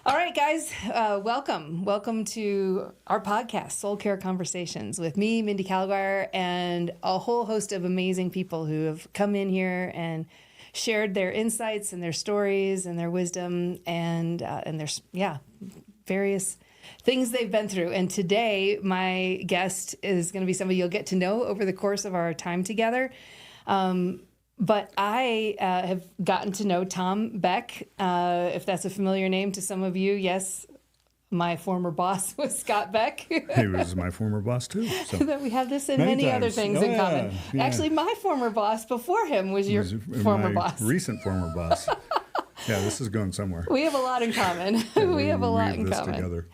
All right, guys, welcome. Welcome to our podcast, Soul Care Conversations, with me, Mindy Caliguire, and a whole host of amazing people who have come in here and shared their insights and their stories and their wisdom and their various things they've been through. And today, my guest is going to be somebody you'll get to know over the course of our time together. But I have gotten to know Tom Beck, if that's a familiar name to some of you. Yes, my former boss was Scott Beck. He was my former boss, too. So. That we have this and many other things in common. Yeah. Actually, my former boss before him was your former boss. Recent former boss. Yeah, this is going somewhere. We have a lot in common. We have a lot in common. Together.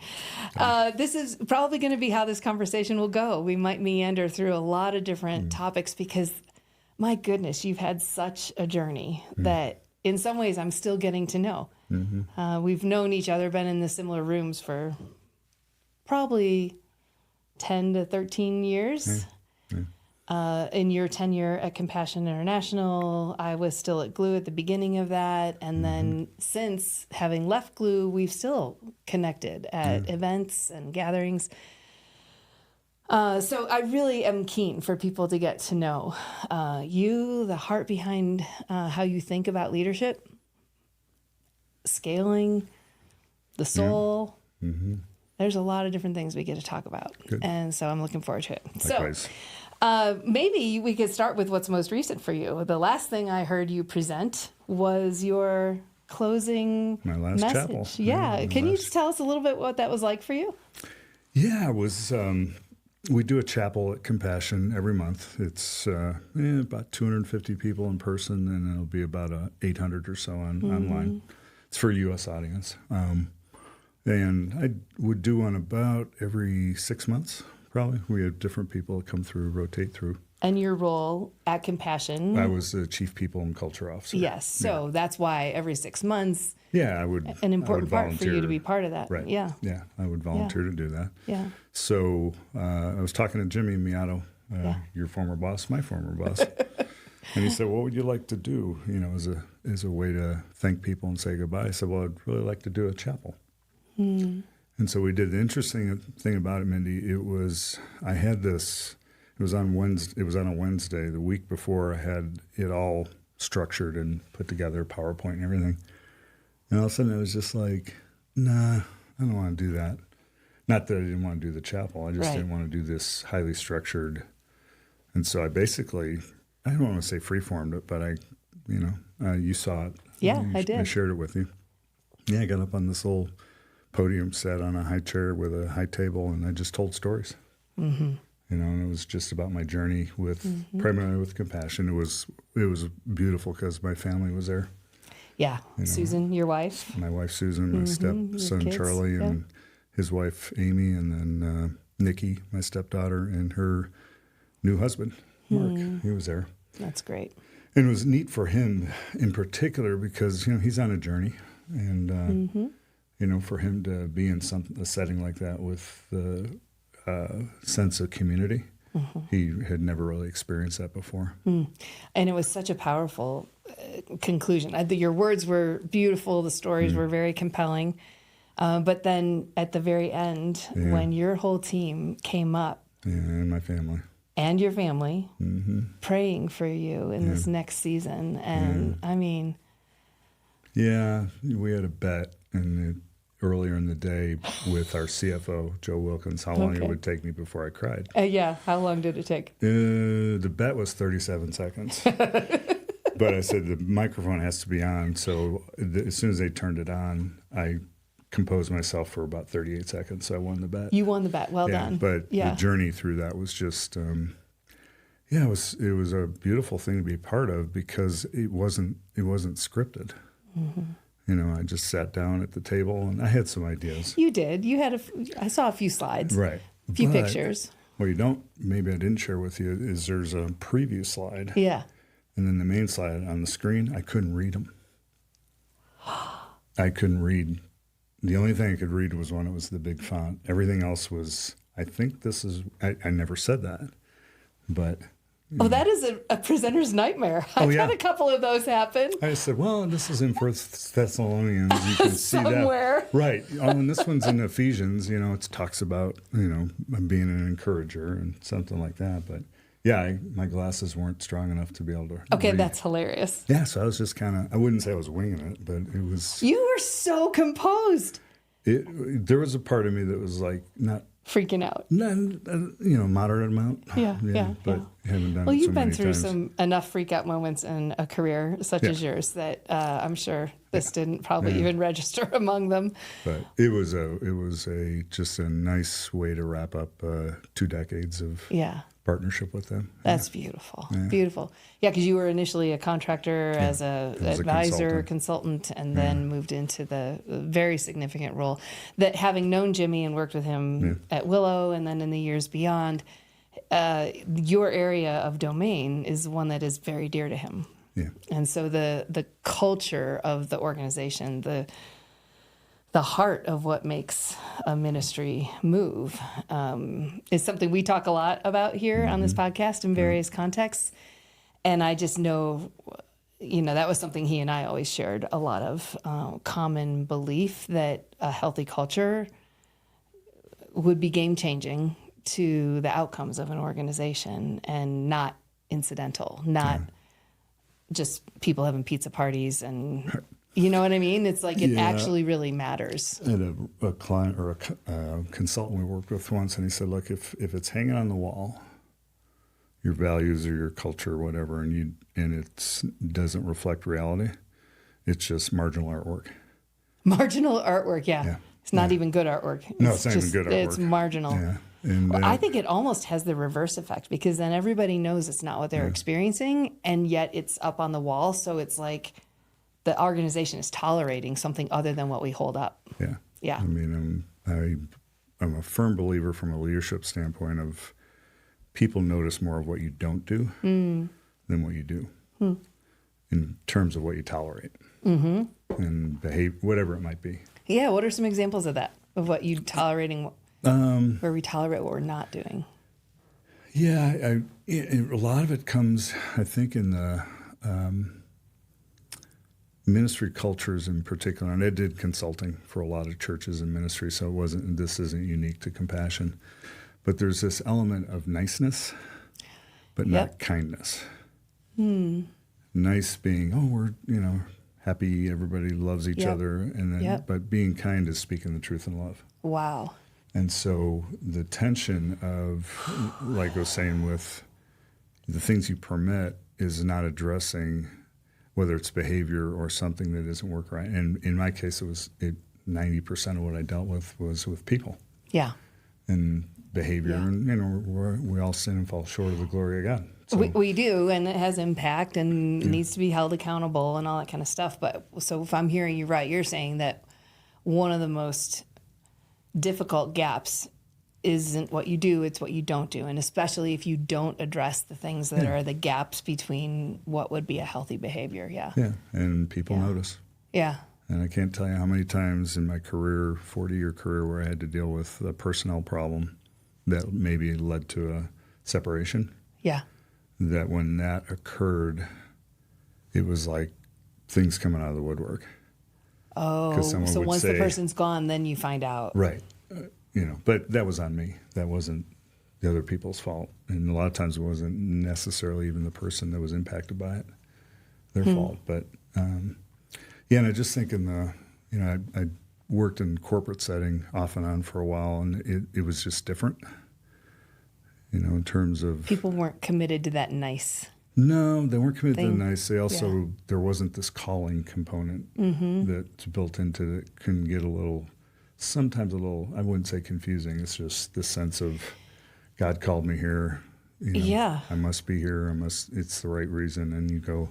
This is probably going to be how this conversation will go. We might meander through a lot of different topics because, my goodness, you've had such a journey that in some ways I'm still getting to know. Mm-hmm. We've known each other, been in the similar rooms for probably 10 to 13 years. In your tenure at Compassion International, I was still at Glue at the beginning of that. And then since having left Glue, we've still connected at events and gatherings. So I really am keen for people to get to know you, the heart behind how you think about leadership, scaling, the soul. Yeah. Mm-hmm. There's a lot of different things we get to talk about. Good. And so I'm looking forward to it. Likewise. So maybe we could start with what's most recent for you. The last thing I heard you present was your closing My last message. chapel. Yeah. Can you just tell us a little bit what that was like for you? Yeah, it was... we do a chapel at Compassion every month. It's about 250 people in person, and it'll be about 800 or so online. It's for a U.S. audience. And I would do one about every 6 months, probably. We have different people that come through, rotate through. And your role at Compassion? I was the Chief People and Culture Officer. Yes, so that's why every 6 months... Yeah, I would. An important part for you to be part of that. Right. Yeah. Yeah, I would volunteer to do that. Yeah. So I was talking to Jimmy Miato, your former boss, my former boss, and he said, "What would you like to do? You know, as a way to thank people and say goodbye." I said, "Well, I'd really like to do a chapel." And so we did. The interesting thing about it, Mindy, it was I had this. It was on Wednesday. It was on a Wednesday. The week before, I had it all structured and put together, PowerPoint and everything. And all of a sudden, it was just like, nah, I don't want to do that. Not that I didn't want to do the chapel. I just didn't want to do this highly structured. And so I basically, I don't want to say freeformed it, but you saw it. Yeah, I did. I shared it with you. Yeah, I got up on this little podium set on a high chair with a high table, and I just told stories. Mm-hmm. You know, and it was just about my journey with, primarily with Compassion. It was beautiful because my family was there. Yeah, Susan, your wife. My wife, Susan, my stepson, Charlie, and his wife, Amy, and then Nikki, my stepdaughter, and her new husband, Mark. He was there. That's great. And it was neat for him in particular because, he's on a journey. And, for him to be in a setting like that with the sense of community, he had never really experienced that before. And it was such a powerful conclusion. Your words were beautiful. The stories were very compelling. But then at the very end, when your whole team came up. Yeah, and my family. And your family praying for you in this next season. And I mean. Yeah, we had a bet earlier in the day with our CFO, Joe Wilkins, how long it would take me before I cried. How long did it take? The bet was 37 seconds. But I said the microphone has to be on, so as soon as they turned it on, I composed myself for about 38 seconds, so I won the bet. You won the bet. Well done. But the journey through that was just, it was a beautiful thing to be a part of because it wasn't scripted. I just sat down at the table and I had some ideas. You did. You had I saw a few slides. Right. A few pictures. What maybe I didn't share with you is there's a preview slide. Yeah. And then the main slide on the screen, I couldn't read them. I couldn't read. The only thing I could read was when it was the big font. Everything else was, I think this is, I never said that, but Oh, that is a presenter's nightmare. I've had a couple of those happen. I said, well, this is in First Thessalonians. You can see somewhere. That. Right. Oh, and this one's in Ephesians. It talks about, being an encourager and something like that. But yeah, my glasses weren't strong enough to be able to read. That's hilarious. Yeah, so I was just I wouldn't say I was winging it, but it was... You were so composed. There was a part of me that was like, not... Freaking out. Moderate amount. Yeah. But haven't done it so many times. Well, you've been through enough freak out moments in a career such as yours that I'm sure this didn't probably even register among them. But it was just a nice way to wrap up 2 decades of partnership with them. That's beautiful. Yeah. Beautiful. Yeah, because you were initially a contractor as a advisor, consultant, and then moved into the very significant role that, having known Jimmy and worked with him at Willow and then in the years beyond, your area of domain is one that is very dear to him. Yeah. And so the culture of the organization, the heart of what makes a ministry move is something we talk a lot about here on this podcast in various contexts. And I just know, that was something he and I always shared a lot of common belief that a healthy culture would be game-changing to the outcomes of an organization and not incidental, not just people having pizza parties and... You know what I mean? It's like it actually really matters. I had a client or a consultant we worked with once, and he said, look, if it's hanging on the wall, your values or your culture or whatever, and it doesn't reflect reality, it's just marginal artwork. Marginal artwork, yeah. It's not even good artwork. It's not even good artwork. It's marginal. Yeah. And, I think it almost has the reverse effect, because then everybody knows it's not what they're experiencing, and yet it's up on the wall, so it's like... the organization is tolerating something other than what we hold up. Yeah. Yeah. I mean, I'm a firm believer from a leadership standpoint of people notice more of what you don't do than what you do in terms of what you tolerate and behave, whatever it might be. Yeah. What are some examples of that, of what you tolerating, where we tolerate what we're not doing? Yeah. A lot of it comes, I think, in the... ministry cultures in particular, and I did consulting for a lot of churches and ministry, so this isn't unique to Compassion, but there's this element of niceness, but not kindness. Nice being, we're, happy, everybody loves each other, and then, but being kind is speaking the truth in love. Wow. And so the tension of, like I was saying, with the things you permit is not addressing whether it's behavior or something that doesn't work right. And in my case, 90% of what I dealt with was with people. Yeah. And behavior. Yeah. And, we all sin and fall short of the glory of God. So. We do, and it has impact and needs to be held accountable and all that kind of stuff. But so if I'm hearing you right, you're saying that one of the most difficult gaps isn't what you do, it's what you don't do. And especially if you don't address the things that are the gaps between what would be a healthy behavior. Yeah. Yeah. And people notice. Yeah. And I can't tell you how many times in my career, 40-year career, where I had to deal with a personnel problem that maybe led to a separation. Yeah. That when that occurred, it was like things coming out of the woodwork. Oh, so once the person's gone, then you find out. Right. But that was on me. That wasn't the other people's fault. And a lot of times it wasn't necessarily even the person that was impacted by it, their fault. But, and I just think I worked in corporate setting off and on for a while, and it was just different, in terms of... People weren't committed to that nice... No, they weren't committed to the nice. They also, there wasn't this calling component that's built into it. Can get sometimes a little, I wouldn't say confusing. It's just this sense of God called me here. I must be here. It's the right reason. And you go.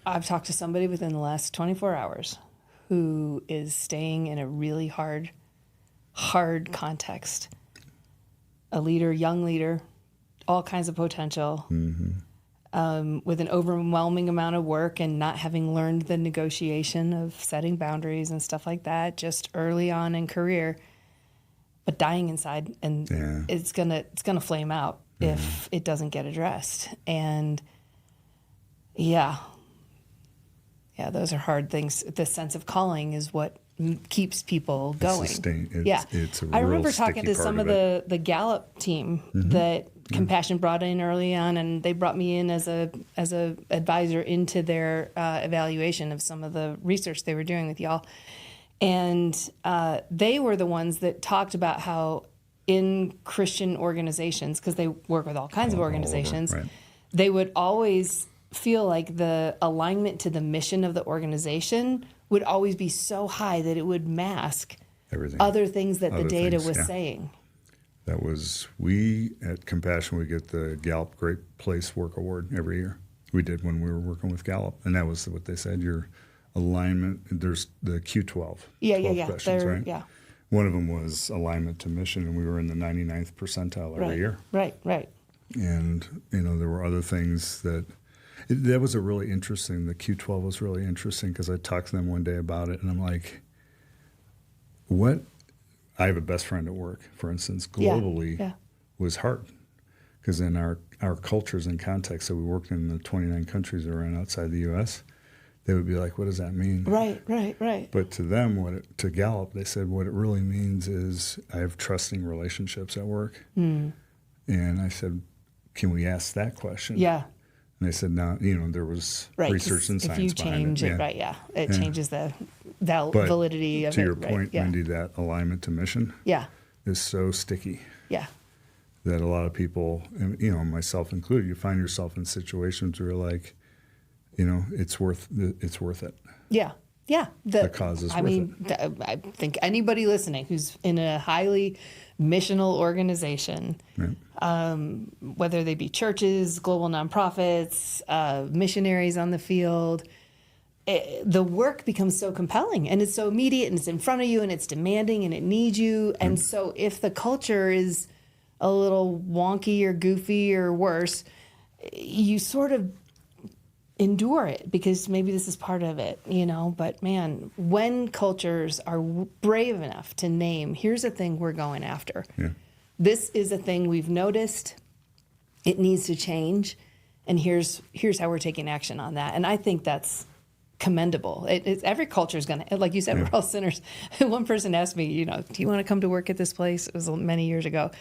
I've talked to somebody within the last 24 hours who is staying in a really hard context. A leader, young leader, all kinds of potential. With an overwhelming amount of work and not having learned the negotiation of setting boundaries and stuff like that just early on in career, but dying inside, and it's gonna flame out. if it doesn't get addressed. And yeah, those are hard things. The sense of calling is what keeps people going. It's a real I remember talking to some of it. the Gallup team that Compassion brought in early on, and they brought me in as a advisor into their evaluation of some of the research they were doing with y'all. And they were the ones that talked about how in Christian organizations, because they work with all kinds of organizations, they would always feel like the alignment to the mission of the organization would always be so high that it would mask everything, other things that the data was saying. That was, we at Compassion, we get the Gallup Great Place Work Award every year. We did when we were working with Gallup, and that was what they said, your alignment, there's the Q12. 12 questions, right? Yeah. One of them was alignment to mission, and we were in the 99th percentile every year. Right. And, there were other things that was a really interesting, the Q12 was really interesting because I talked to them one day about it, and I'm like, I have a best friend at work, for instance, globally was hard because in our cultures and contexts, so we worked in the 29 countries around outside the U.S., they would be like, what does that mean? Right. But to them, to Gallup, they said what it really means is I have trusting relationships at work. And I said, can we ask that question? Yeah. And they said, no, there was research and science behind it. It changes the validity of it. To your point, Mindy, that alignment to mission is so sticky. Yeah. That a lot of people, and myself included, you find yourself in situations where you're like, it's worth it. Yeah. The cause is worth it. I think anybody listening who's in a highly missional organization, whether they be churches, global nonprofits, missionaries on the field, the work becomes so compelling and it's so immediate and it's in front of you and it's demanding and it needs you. And so if the culture is a little wonky or goofy or worse, you sort of endure it because maybe this is part of it, but man, when cultures are brave enough to name, here's a thing we're going after. This is a thing we've noticed. It needs to change. And here's how we're taking action on that. And I think that's commendable. Every culture is going to, like you said, we're all sinners. One person asked me, do you want to come to work at this place? It was many years ago.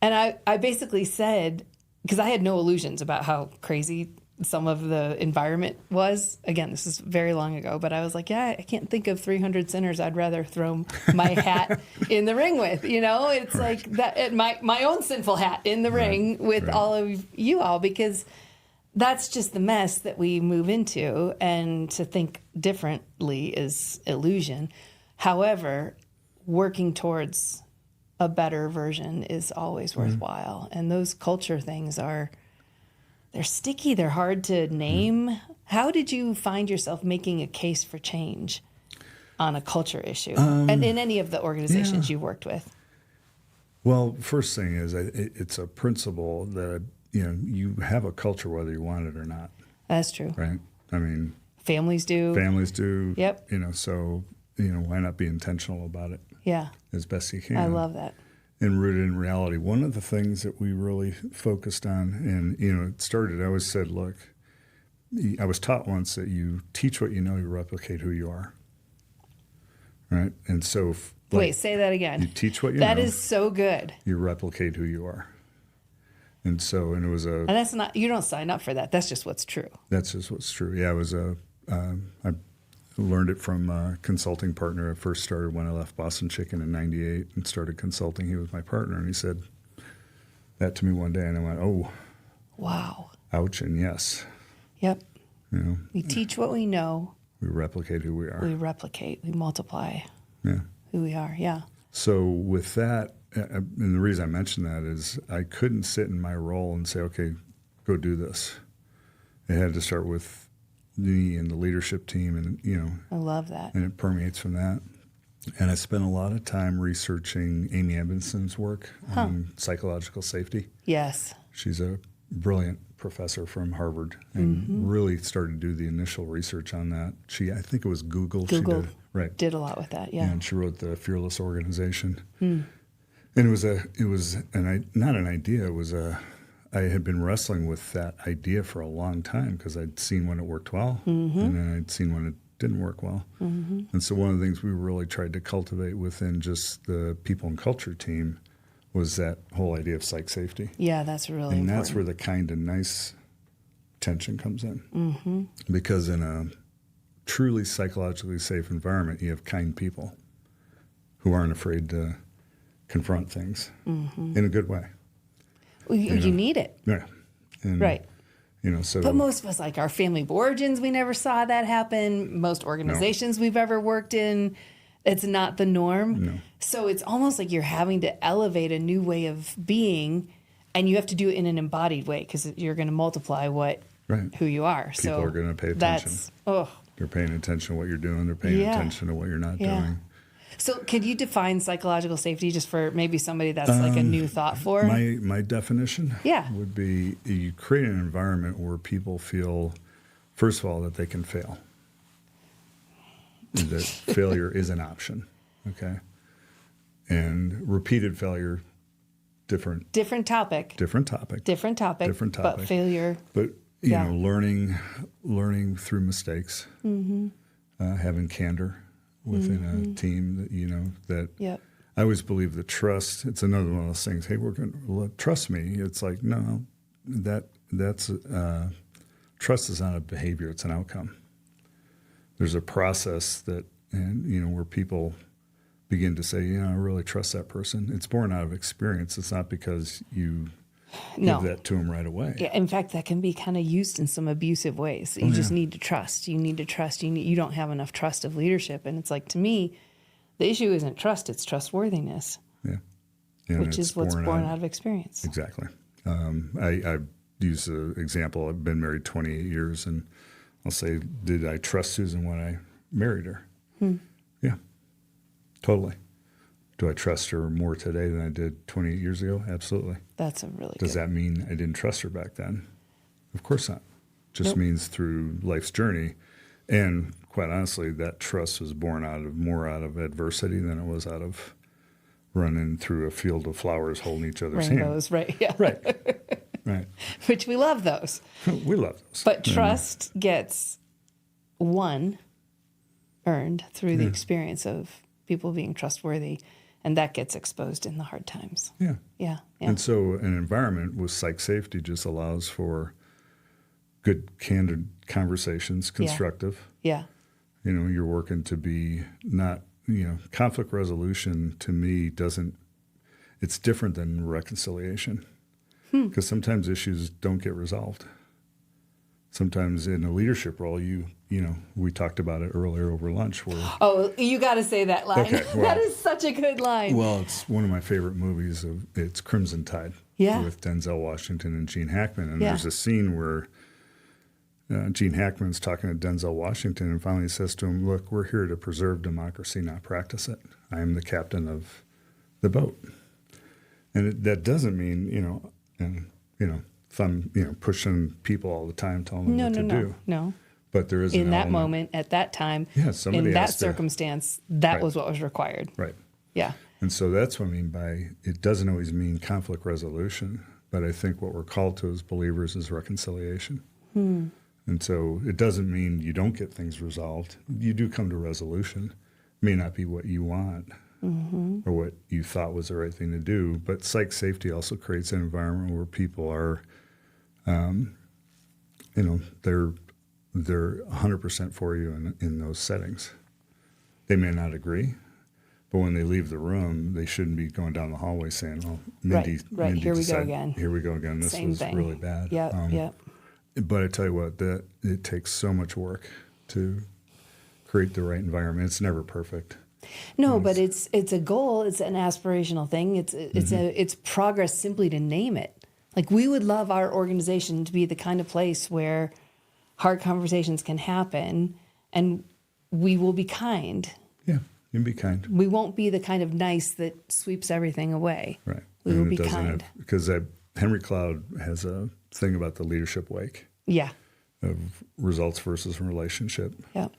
And I basically said, because I had no illusions about how crazy some of the environment was. Again, this is very long ago, but I was like, I can't think of 300 sinners I'd rather throw my hat in the ring with. It's like that, my own sinful hat in the ring with all of you all, because that's just the mess that we move into, and to think differently is illusion. However, working towards a better version is always worthwhile. And those culture things they're sticky. They're hard to name. How did you find yourself making a case for change on a culture issue and in any of the organizations you worked with? Well, first thing is it's a principle that, you have a culture whether you want it or not. That's true. Right? I mean, families do. Yep. So, why not be intentional about it? Yeah. As best you can. I love that. And rooted in reality. One of the things that we really focused on, and it started, I always said, look, I was taught once that you teach what you know, you replicate who you are. Right? And so wait, say that again. You teach what you know. That is so good. You replicate who you are. And it was and that's not, you don't sign up for that. That's just what's true. That's just what's true. Yeah, it was I learned it from a consulting partner. I first started when I left Boston Chicken in 98 and started consulting. He was my partner, and he said that to me one day, and I went, oh. Wow. Ouch, and yes. Yep. We teach what we know. We replicate who we are. We replicate. We multiply who we are, So with that, and the reason I mention that is I couldn't sit in my role and say, okay, go do this. It had to start with me and the leadership team, and I love that. And it permeates from that. And I spent a lot of time researching Amy Edmondson's work on psychological safety. Yes. She's a brilliant professor from Harvard and really started to do the initial research on that. I think it was Google. She did a lot with that, And she wrote the Fearless Organization. And it was not an idea, it was a I had been wrestling with that idea for a long time because I'd seen when it worked well, and then I'd seen when it didn't work well. And so one of the things we really tried to cultivate within just the people and culture team was that whole idea of psych safety. Yeah, that's really and important. That's where the kind and nice tension comes in. Because in a truly psychologically safe environment, you have kind people who aren't afraid to confront things in a good way. Well, you need it. Yeah. And, right. So. But most of us, like our family of origins, we never saw that happen. Most organizations we've ever worked in, it's not the norm. No. So it's almost like you're having to elevate a new way of being, and you have to do it in an embodied way because you're going to multiply who you are. People are going to pay attention. They're paying attention to what you're doing. They're paying attention to what you're not doing. So could you define psychological safety just for maybe somebody that's like a new thought for? My definition would be you create an environment where people feel, first of all, that they can fail. That failure is an option, okay? And repeated failure, different topic. But failure. But, learning through mistakes, having candor within a team that, I always believe that trust, it's another one of those things, hey, we're going to trust me. It's like, no, that's trust is not a behavior, it's an outcome. There's a process where people begin to say, I really trust that person. It's born out of experience. It's not because you give that to them right away. Yeah, in fact, that can be kind of used in some abusive ways. You just need to trust. You need to trust. You don't have enough trust of leadership. And it's like, to me, the issue isn't trust, it's trustworthiness. Yeah. Which is what's born out of experience. Exactly. I use an example. I've been married 28 years, and I'll say, did I trust Susan when I married her? Yeah, totally. Do I trust her more today than I did 28 years ago? Absolutely. That's a really Does that mean I didn't trust her back then? Of course not. Just means through life's journey. And quite honestly, that trust was born more out of adversity than it was out of running through a field of flowers holding each other's hand. Rainbows, right? Yeah. Right. Which we love those. We love those. But trust gets earned through the experience of people being trustworthy, and that gets exposed in the hard times. Yeah. And so an environment with psych safety just allows for good, candid conversations, constructive. Yeah. You're working to be not, conflict resolution to me it's different than reconciliation. Because sometimes issues don't get resolved. Sometimes in a leadership role, we talked about it earlier over lunch. Oh, you got to say that line. Okay, well, that is such a good line. Well, it's one of my favorite movies. It's Crimson Tide with Denzel Washington and Gene Hackman. And there's a scene where Gene Hackman's talking to Denzel Washington and finally says to him, look, we're here to preserve democracy, not practice it. I am the captain of the boat. And that doesn't mean, pushing people all the time, telling them what to do. No. But there is in that moment, at that time, in that circumstance, that was what was required. Right. Yeah. And so that's what I mean by it doesn't always mean conflict resolution, but I think what we're called to as believers is reconciliation. And so it doesn't mean you don't get things resolved. You do come to resolution. It may not be what you want or what you thought was the right thing to do, but psych safety also creates an environment where people are, they're 100% for you in those settings. They may not agree, but when they leave the room, they shouldn't be going down the hallway saying, "Oh, Mindy, Mindy here we go again. Here we go again. This was really bad." Yeah. But I tell you what, that it takes so much work to create the right environment. It's never perfect. No, but it's a goal. It's an aspirational thing. It's progress simply to name it. Like, we would love our organization to be the kind of place where hard conversations can happen, and we will be kind. Yeah, you can be kind. We won't be the kind of nice that sweeps everything away. Right. We will be kind. Because Henry Cloud has a thing about the leadership wake. Yeah. Of results versus relationship. Yeah.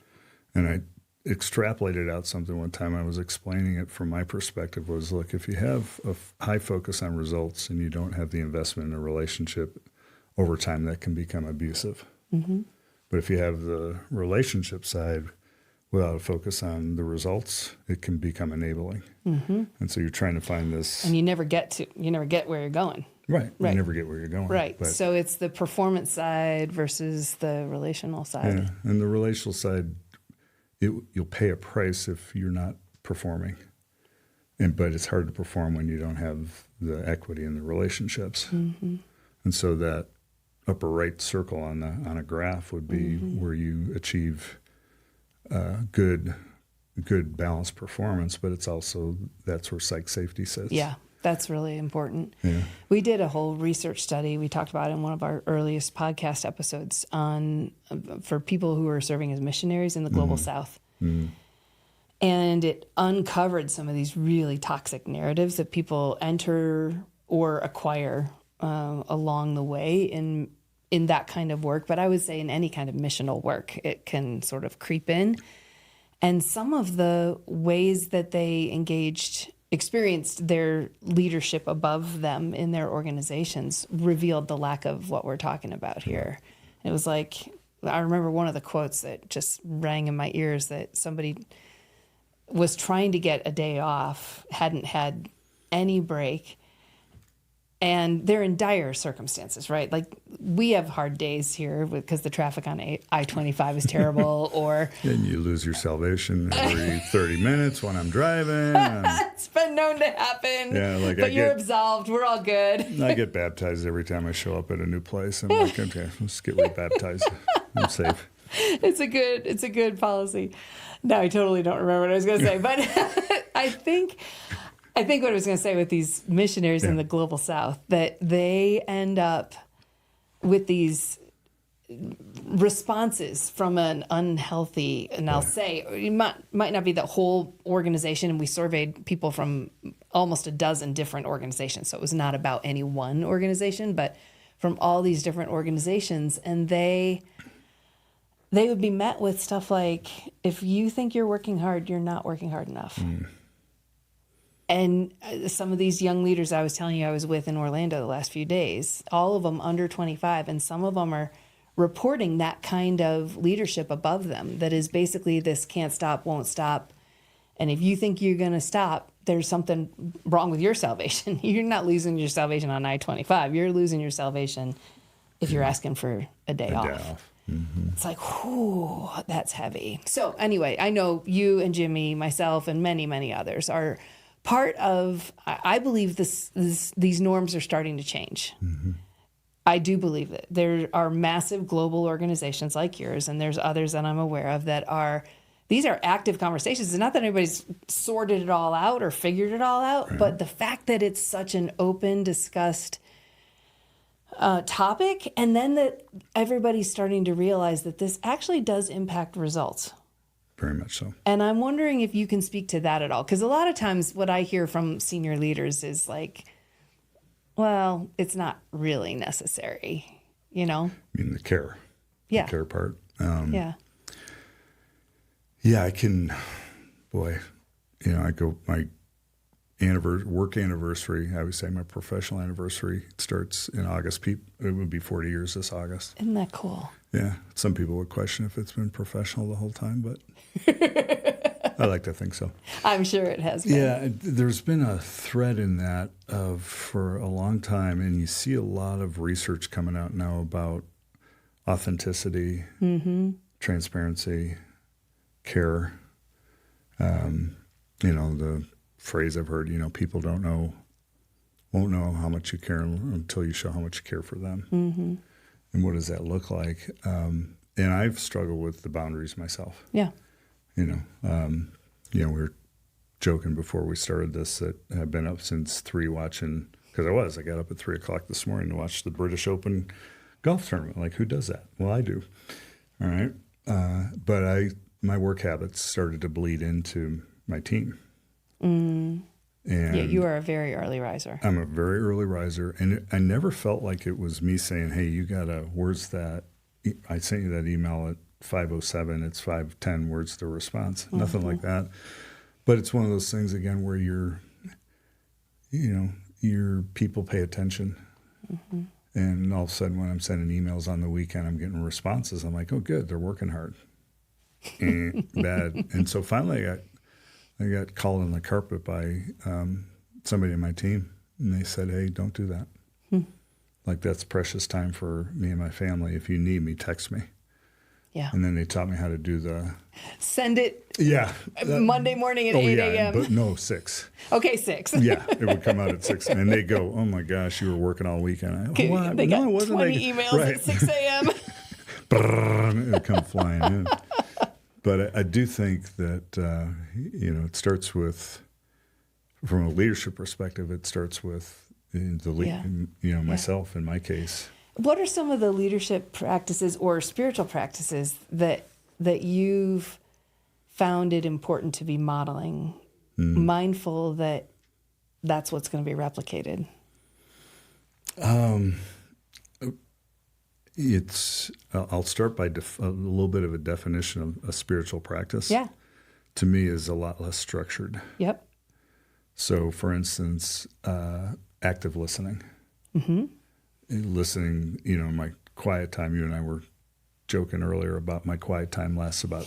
And extrapolated out something one time. I was explaining it from my perspective was, look, if you have a high focus on results and you don't have the investment in a relationship, over time that can become abusive. Mm-hmm. But if you have the relationship side without a focus on the results, it can become enabling. Mm-hmm. And so you're trying to find this. And you never get where you're going. Right. You never get where you're going. Right. But, so it's the performance side versus the relational side. Yeah. And the relational side, you'll pay a price if you're not performing. But it's hard to perform when you don't have the equity in the relationships. Mm-hmm. And so that upper right circle on a graph would be where you achieve good balanced performance, but it's also, that's where psych safety sits. Yeah. That's really important. Yeah. We did a whole research study we talked about in one of our earliest podcast episodes for people who are serving as missionaries in the global South. Mm-hmm. And it uncovered some of these really toxic narratives that people enter or acquire along the way in that kind of work. But I would say in any kind of missional work, it can sort of creep in. And some of the ways that they experienced their leadership above them in their organizations revealed the lack of what we're talking about here. It was like, I remember one of the quotes that just rang in my ears, that somebody was trying to get a day off, hadn't had any break, and they're in dire circumstances, right? Like, we have hard days here because the traffic on I-25 is terrible, or... And you lose your salvation every 30 minutes when I'm driving. It's been known to happen. Yeah, but you're absolved. We're all good. I get baptized every time I show up at a new place. I'm like, okay, let's get rebaptized. I'm safe. It's a good policy. No, I totally don't remember what I was going to say, but I think what I was going to say with these missionaries in the global South, that they end up with these responses from an unhealthy, and I'll say it might not be the whole organization, and we surveyed people from almost a dozen different organizations, so it was not about any one organization, but from all these different organizations, and they would be met with stuff like, if you think you're working hard, you're not working hard enough. Mm. And some of these young leaders I was telling you I was with in Orlando the last few days, all of them under 25, and some of them are reporting that kind of leadership above them that is basically this can't stop, won't stop. And if you think you're going to stop, there's something wrong with your salvation. You're not losing your salvation on I-25. You're losing your salvation if you're asking for a day off. Mm-hmm. It's like, whew, that's heavy. So anyway, I know you and Jimmy, myself, and many, many others are part of, I believe these norms are starting to change. Mm-hmm. I do believe that there are massive global organizations like yours, and there's others that I'm aware of these are active conversations. It's not that anybody's sorted it all out or figured it all out, but the fact that it's such an open, discussed topic, and then that everybody's starting to realize that this actually does impact results. Very much so. And I'm wondering if you can speak to that at all. Because a lot of times what I hear from senior leaders is like, well, it's not really necessary, you know? I mean, the care. Yeah. The care part. Yeah. Yeah, I can, boy, I go, my work anniversary, I would say my professional anniversary starts in August. It would be 40 years this August. Isn't that cool? Yeah. Some people would question if it's been professional the whole time, but I like to think so. I'm sure it has been. Yeah. There's been a thread in that for a long time, and you see a lot of research coming out now about authenticity, transparency, care. The phrase I've heard, people won't know how much you care until you show how much you care for them. Mm-hmm. And what does that look like? And I've struggled with the boundaries myself. Yeah. We were joking before we started this that I've been up since 3 watching, because I got up at 3 o'clock this morning to watch the British Open golf tournament. Like, who does that? Well, I do. All right. But my work habits started to bleed into my team. Mm. And yeah, you are a very early riser. I'm a very early riser, and I never felt like it was me saying, "Hey, you gotta." Where's that? I sent you that email at 507, it's 510 words to response, nothing like that. But it's one of those things, again, where your people pay attention. And all of a sudden, when I'm sending emails on the weekend, I'm getting responses. I'm like, oh, good, they're working hard. Bad. And so finally, I got called on the carpet by somebody in my team, and they said, hey, don't do that. Like, that's precious time for me and my family. If you need me, text me. Yeah. And then they taught me how to do the... Send it Monday morning at 8 a.m. But no, 6. Okay, 6. Yeah, it would come out at 6. And they go, oh, my gosh, you were working all weekend. They got 20 emails at 6 a.m. It would come flying in. But I do think that, it starts with, from a leadership perspective, it starts with myself in my case. What are some of the leadership practices or spiritual practices that you've found it important to be modeling, mindful that that's what's going to be replicated? I'll start by a little bit of a definition of a spiritual practice. Yeah. To me, is a lot less structured. Yep. So, for instance, active listening. Listening, in my quiet time, you and I were joking earlier about my quiet time lasts about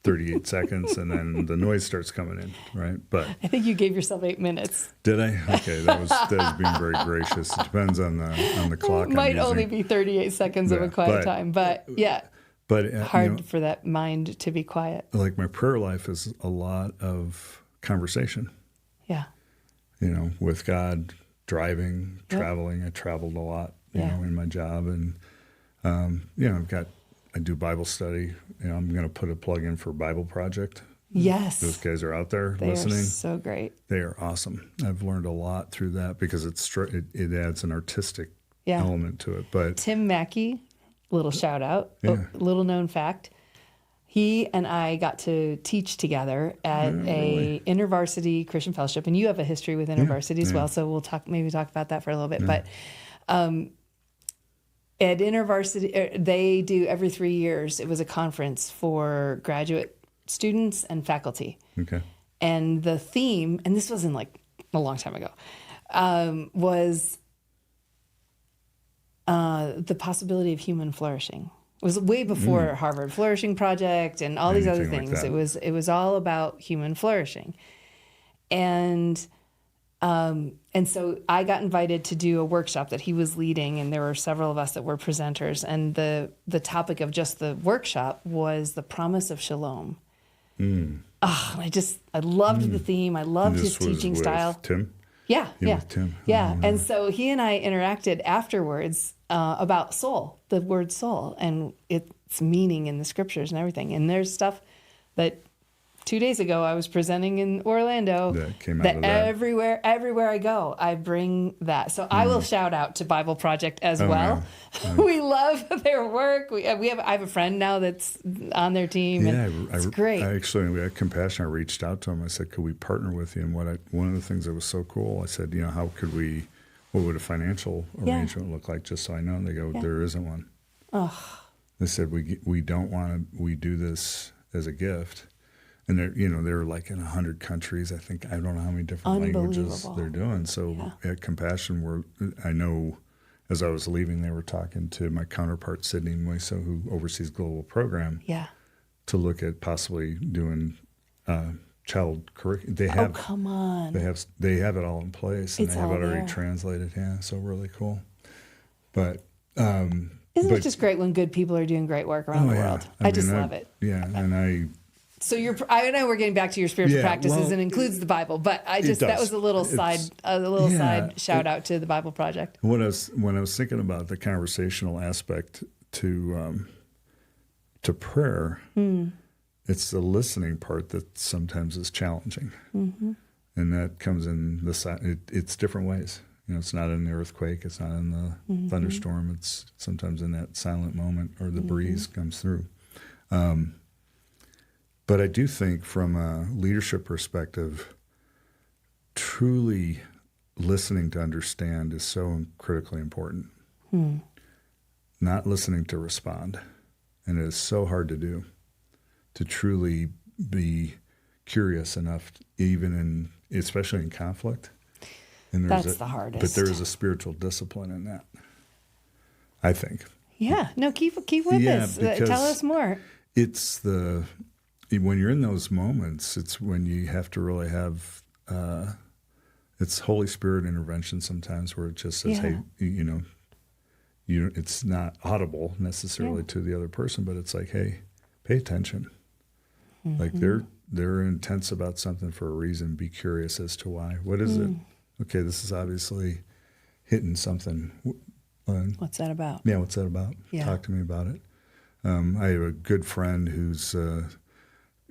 38 seconds, and then the noise starts coming in, right? But I think you gave yourself 8 minutes. Did I? Okay, that was being very gracious. It depends on the clock. It might only be 38 seconds of a quiet time, but yeah. But hard for that mind to be quiet. Like, my prayer life is a lot of conversation. Yeah. With God, driving, traveling. I traveled a lot, in my job, and I do Bible study. I'm going to put a plug in for Bible Project. Yes. Those guys are out there they listening. They are so great. They are awesome. I've learned a lot through that because it adds an artistic element to it. But Tim Mackey, little shout out, little known fact. He and I got to teach together at a InterVarsity Christian Fellowship, and you have a history with InterVarsity as well, so we'll talk about that for a little bit. But at InterVarsity, they do every 3 years. It was a conference for graduate students and faculty. Okay. And the theme, and this wasn't like a long time ago, was the possibility of human flourishing. It was way before Harvard Flourishing Project and all these other things. Like it was all about human flourishing. And so I got invited to do a workshop that he was leading, and there were several of us that were presenters. And the topic of just the workshop was the promise of shalom. Oh, I loved the theme. I loved his teaching style. Tim? Yeah. Tim. Yeah. And so he and I interacted afterwards about soul, the word soul, and its meaning in the scriptures and everything. And there's stuff that 2 days ago I was presenting in Orlando that came out of that. Everywhere I go, I bring that. So I will shout out to Bible Project as well. Yeah. We love their work. I have a friend now that's on their team, and it's great. We had compassion. I reached out to him. I said, could we partner with you? And one of the things that was so cool, I said, what would a financial arrangement look like, just so I know? And they go, there isn't one. Oh. They said, we don't want to, we do this as a gift. And they're like in 100 countries. I don't know how many different languages they're doing. So at Compassion, I know as I was leaving, they were talking to my counterpart, Sydney Moiso, who oversees global program, to look at possibly doing child curriculum. Come on. They have it all in place, and they have it already translated. Yeah, so really cool. But isn't it just great when good people are doing great work around the world? I just love it. Yeah, and So I know we're getting back to your spiritual practices and includes the Bible, but that was a little side shout out to the Bible Project. When I was thinking about the conversational aspect to prayer, it's the listening part that sometimes is challenging, and that comes in it's different ways. It's not in the earthquake, it's not in the thunderstorm. It's sometimes in that silent moment, or the breeze comes through. But I do think from a leadership perspective, truly listening to understand is so critically important. Not listening to respond. And it is so hard to do, to truly be curious enough, especially in conflict. And that's the hardest. But there is a spiritual discipline in that, I think. Yeah. No, keep with us. Tell us more. It's when you're in those moments, it's when you have to really have, it's Holy Spirit intervention sometimes, where it just says, hey, it's not audible necessarily to the other person, but it's like, hey, pay attention. Mm-hmm. Like they're intense about something for a reason. Be curious as to why. What is it? Okay, this is obviously hitting something. What's that about? Yeah, what's that about? Yeah. Talk to me about it. I have a good friend who's it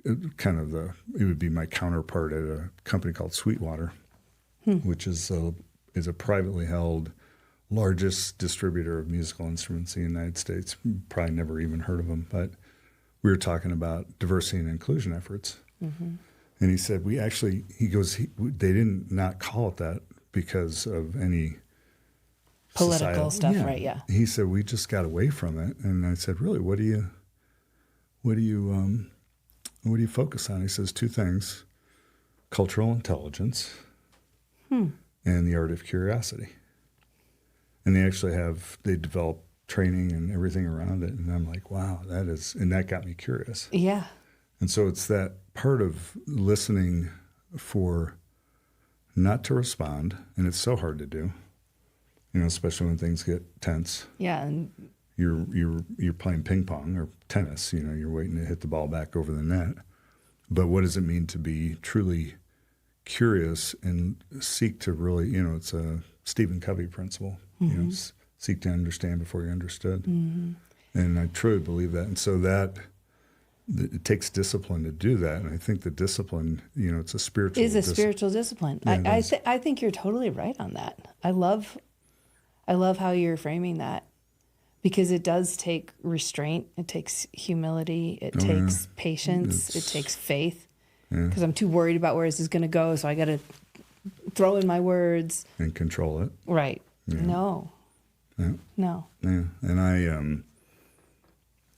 would be my counterpart at a company called Sweetwater, which is a privately held, largest distributor of musical instruments in the United States. Probably never even heard of them, but we were talking about diversity and inclusion efforts. Mm-hmm. And he said, they didn't not call it that because of any political stuff, right? Yeah. He said, we just got away from it. And I said, really, what do you focus on? He says, two things: cultural intelligence and the art of curiosity. And they develop training and everything around it. And I'm like, wow, and that got me curious. Yeah. And so it's that part of listening for not to respond. And it's so hard to do, especially when things get tense. Yeah. And you're playing ping pong or tennis, you're waiting to hit the ball back over the net. But what does it mean to be truly curious and seek to really, it's a Stephen Covey principle, seek to understand before you're understood. Mm-hmm. And I truly believe that. And so it takes discipline to do that. And I think the discipline, it's a spiritual discipline. Is a spiritual discipline. Yeah, I think you're totally right on that. I love how you're framing that, because it does take restraint. It takes humility. It takes patience. It takes faith. Because I'm too worried about where this is going to go, so I got to throw in my words. And control it. Right. Yeah. No. Yeah. No. Yeah. And I,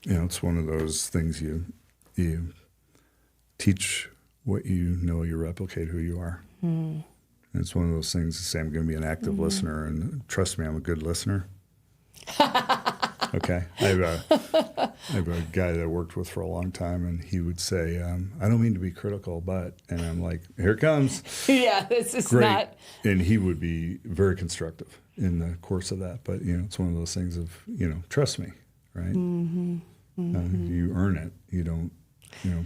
it's one of those things you teach what you know, you replicate who you are. Mm. And it's one of those things to say, I'm going to be an active listener, and trust me, I'm a good listener. Okay. I have a guy that I worked with for a long time, and he would say, I don't mean to be critical, but, and I'm like, here it comes. Yeah, this is great. Not. And he would be very constructive in the course of that. But, it's one of those things of, trust me, right? Mm-hmm. Mm-hmm. You earn it. You don't,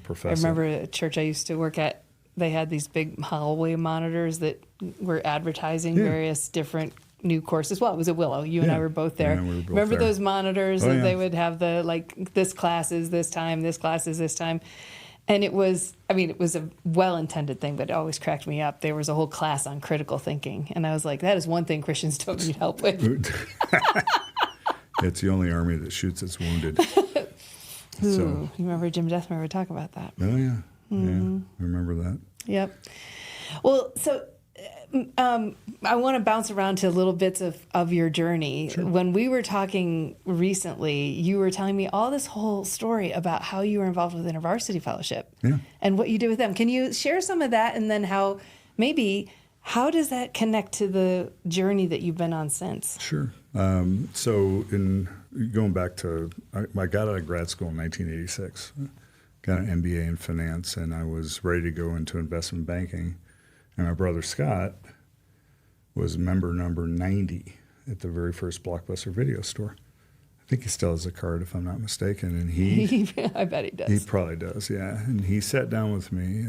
profess I remember at a church I used to work at, they had these big hallway monitors that were advertising various different new courses. Well, it was at Willow. You and I were both there. Yeah, we were both remember there. Those monitors that they would have this class is this time, this class is this time. And it was a well-intended thing, but it always cracked me up. There was a whole class on critical thinking. And I was like, that is one thing Christians don't need help with. It's the only army that shoots its wounded. Ooh, so, you remember Jim Deathmer would talk about that. Oh, yeah. Mm-hmm. Yeah, I remember that. Yep. Well, so I want to bounce around to little bits of your journey. Sure. When we were talking recently, you were telling me all this whole story about how you were involved with InterVarsity Fellowship and what you did with them. Can you share some of that, and then how does that connect to the journey that you've been on since? Sure. So going back to, I got out of grad school in 1986, got an MBA in finance, and I was ready to go into investment banking. And my brother Scott was member number 90 at the very first Blockbuster video store. I think he still has a card, if I'm not mistaken. And I bet he does. He probably does, yeah. And he sat down with me,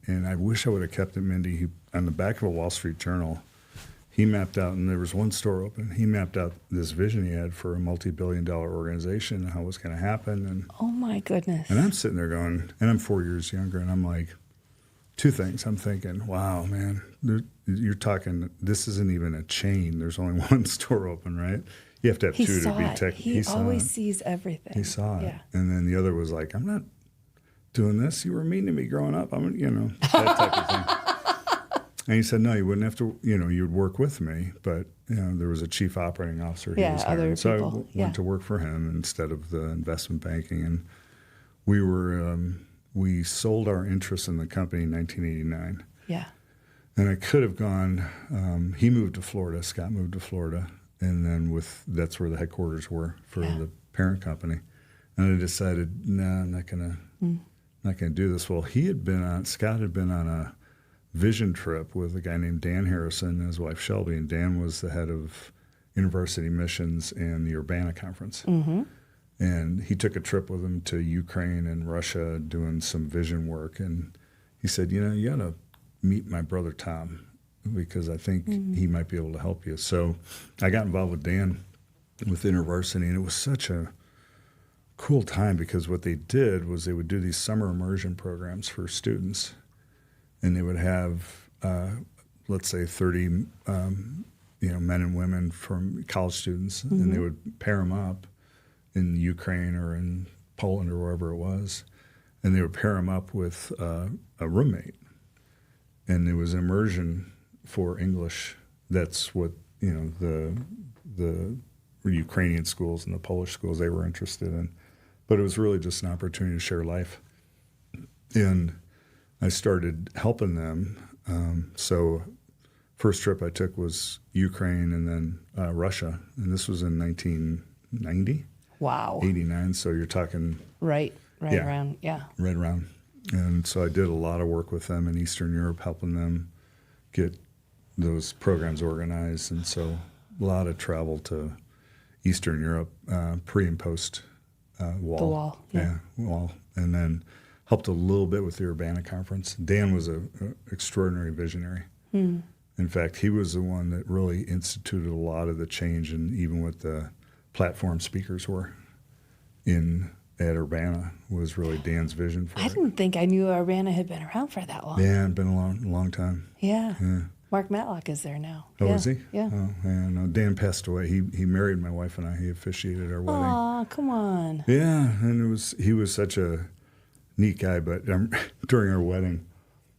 and I wish I would have kept it, Mindy. On the back of a Wall Street Journal, he mapped out, and there was one store open. He mapped out this vision he had for a multi-billion-dollar organization and how it was going to happen. And oh my goodness! And I'm sitting there going, and I'm 4 years younger, and I'm like, two things. I'm thinking, wow, man, you're talking, this isn't even a chain. There's only one store open, right? You have to have two to be tech. He always sees everything. He saw it. And then the other was like, I'm not doing this. You were mean to me growing up. That type of thing. And he said, no, you wouldn't have to, you'd work with me, but, there was a chief operating officer. He was hiring. Other so people. I went to work for him instead of the investment banking. And we sold our interest in the company in 1989. Yeah. And I could have gone, he moved to Florida, Scott moved to Florida, and then that's where the headquarters were for the parent company. And I decided, no, I'm not gonna do this. Well, Scott had been on a vision trip with a guy named Dan Harrison and his wife Shelby, and Dan was the head of university missions and the Urbana Conference. Mm-hmm. And he took a trip with him to Ukraine and Russia doing some vision work. And he said, you got to meet my brother Tom, because I think he might be able to help you. So I got involved with Dan with InterVarsity, and it was such a cool time, because what they did was they would do these summer immersion programs for students, and they would have, let's say, 30 men and women from college students, and they would pair them up in Ukraine or in Poland or wherever it was, and they would pair them up with a roommate. And there was immersion for English. That's what, the Ukrainian schools and the Polish schools they were interested in. But it was really just an opportunity to share life. And I started helping them. So first trip I took was Ukraine and then Russia. And this was in 1990. Wow. 89. So you're talking... Right around. Right around. And so I did a lot of work with them in Eastern Europe, helping them get those programs organized. And so a lot of travel to Eastern Europe, pre and post wall. The wall, yeah. Wall. And then helped a little bit with the Urbana Conference. Dan was an extraordinary visionary. In fact, he was the one that really instituted a lot of the change, and even what the platform speakers were at Urbana was really Dan's vision for it. I didn't think I knew Urbana had been around for that long. Yeah, it'd been a long time. Yeah. Mark Matlock is there now. Oh, is he? Yeah. Oh, and Dan passed away. He married my wife and I. He officiated our wedding. Aw, come on. Yeah, and he was such a neat guy, but during our wedding,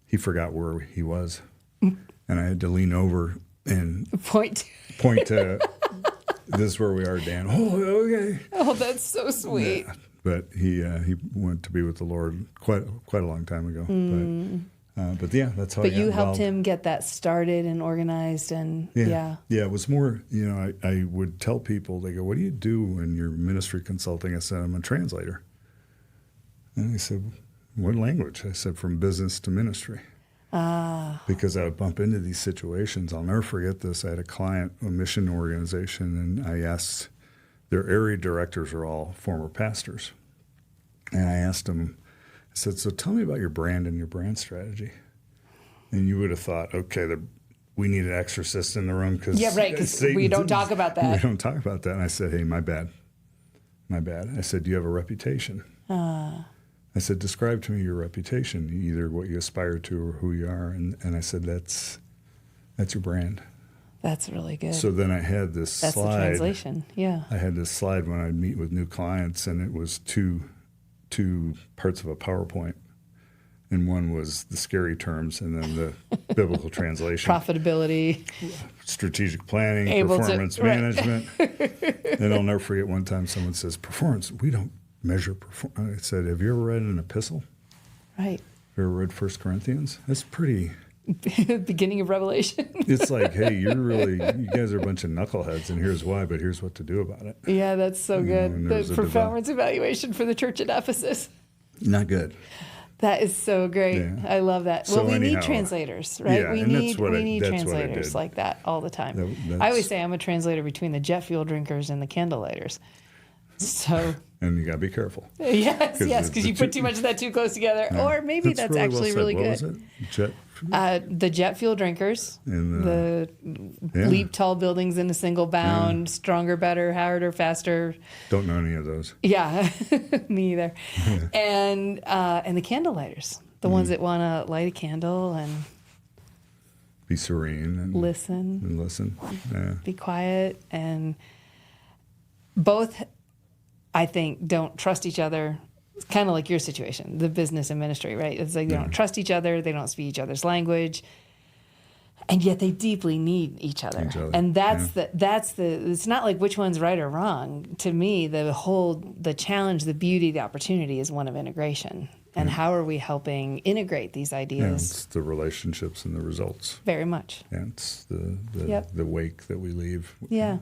he forgot where he was. And I had to lean over and point to, this is where we are, Dan. Oh, okay. Oh, that's so sweet. Yeah. But he went to be with the Lord quite a long time ago. But yeah, that's how. But you helped him get that started and organized, and yeah. It was more. I would tell people, they go, "What do you do when you're ministry consulting?" I said, "I'm a translator." And they said, "What language?" I said, "From business to ministry." Because I would bump into these situations. I'll never forget this. I had a client, a mission organization, and I asked. Their area directors are all former pastors. And I asked them, I said, so tell me about your brand and your brand strategy. And you would have thought, okay, we need an exorcist in the room. Because we don't talk about that. We don't talk about that. And I said, hey, my bad. I said, do you have a reputation? I said, describe to me your reputation, either what you aspire to or who you are. And I said, that's your brand. That's really good. So then I had this slide. That's the translation, yeah. I had this slide when I'd meet with new clients, and it was two parts of a PowerPoint. And one was the scary terms, and then the biblical translation. Profitability. Strategic planning, performance management. And I'll never forget one time someone says, performance, we don't measure performance. I said, have you ever read an epistle? Right. Have you ever read 1 Corinthians? That's pretty... beginning of Revelation. It's like, hey, you guys are a bunch of knuckleheads, and here's why, but here's what to do about it. Yeah, that's so good. The performance evaluation for the church at Ephesus. Not good. That is so great. Yeah. I love that. Well, we need translators, right? Yeah, we need translators like that all the time. I always say I'm a translator between the jet fuel drinkers and the candle lighters. So. And you got to be careful. Yes, because you put too much of that too close together. Yeah. Or maybe that's actually really good. What was it? The jet fuel drinkers, the leap tall buildings in a single bound, stronger, better, harder, faster. Don't know any of those. Yeah, me either. And the candle lighters, the ones that want to light a candle and be serene and listen. Yeah. Be quiet, and both, I think, don't trust each other. It's kind of like your situation, the business and ministry, right? It's like they don't trust each other. They don't speak each other's language. And yet they deeply need each other. And that's it's not like which one's right or wrong. To me, the challenge, the beauty, the opportunity is one of integration. And how are we helping integrate these ideas? Yeah, it's the relationships and the results. Very much. Yeah, it's the wake that we leave. It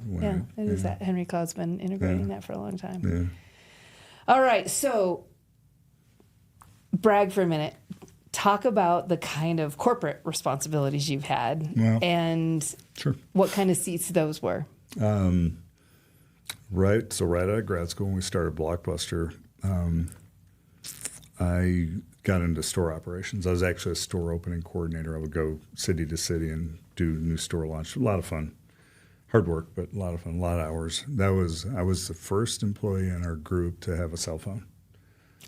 is that. Henry Cloud's been integrating that for a long time. Yeah. All right, so brag for a minute. Talk about the kind of corporate responsibilities you've had and what kind of seats those were. Right out of grad school when we started Blockbuster, I got into store operations. I was actually a store opening coordinator. I would go city to city and do new store launch. A lot of fun. Hard work, but a lot of fun, a lot of hours. I was the first employee in our group to have a cell phone.